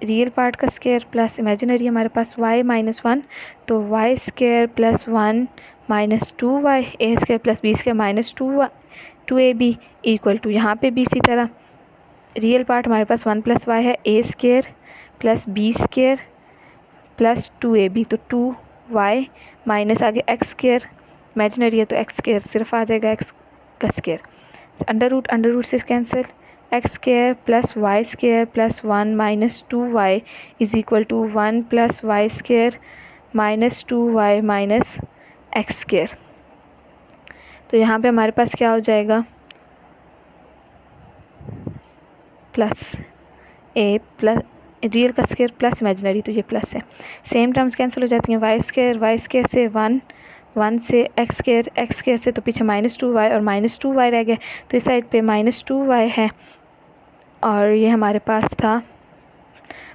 real part का स्क्वायर प्लस इमेजिनरी हमारे पास y माइनस 1, तो y square plus 1 minus 2y a square plus b square minus 2ab equal to यहाँ पे भी इसी तरह रियल पार्ट हमारे पास 1 प्लस वाई है a square plus b square plus 2ab, तो 2y माइनस आगे एक्स स्क्वायर इमेजिनरी है तो एक्स स्क्वायर सिर्फ आ जाएगा एक्स का स्क्वायर, अंडर रूट से cancel, x square plus y square plus 1 minus 2y is equal to 1 plus y square minus 2y minus x square, तो यहाँ पे हमारे पास क्या हो जाएगा प्लस ए प्लस रियल का स्क्वायर प्लस इमेजिनरी, तो ये प्लस है, सेम टर्म्स कैंसिल हो जाती हैं, वाई स्क्वायर से 1 से एक्स स्क्वायर से तो पीछे माइनस 2y और माइनस 2y रह गए, तो इस साइड पे माइनस 2y है और ये हमारे पास था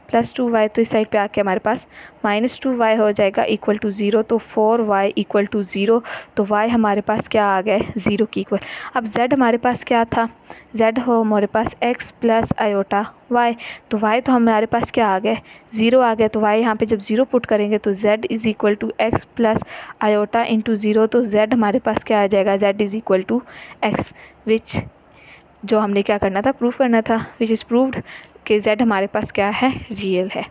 प्लस 2y, तो इस साइड पे आके हमारे पास माइनस 2y हो जाएगा इक्वल टू 0, तो 4y इक्वल टू 0, तो y हमारे पास क्या आ गया 0 की इक्वल। अब z हमारे पास क्या था, z हो हमारे पास x प्लस आयोटा y, तो y तो हमारे पास क्या आ गया 0 आ गया, तो y यहाँ पे जब 0 पुट करेंगे तो z is equal to x plus iota into 0, तो z हमारे पास क्या आ जाएगा z is equal to x, which जो हमने क्या करना था प्रूफ करना था, विच इज़ प्रूव्ड कि z हमारे पास क्या है रियल है।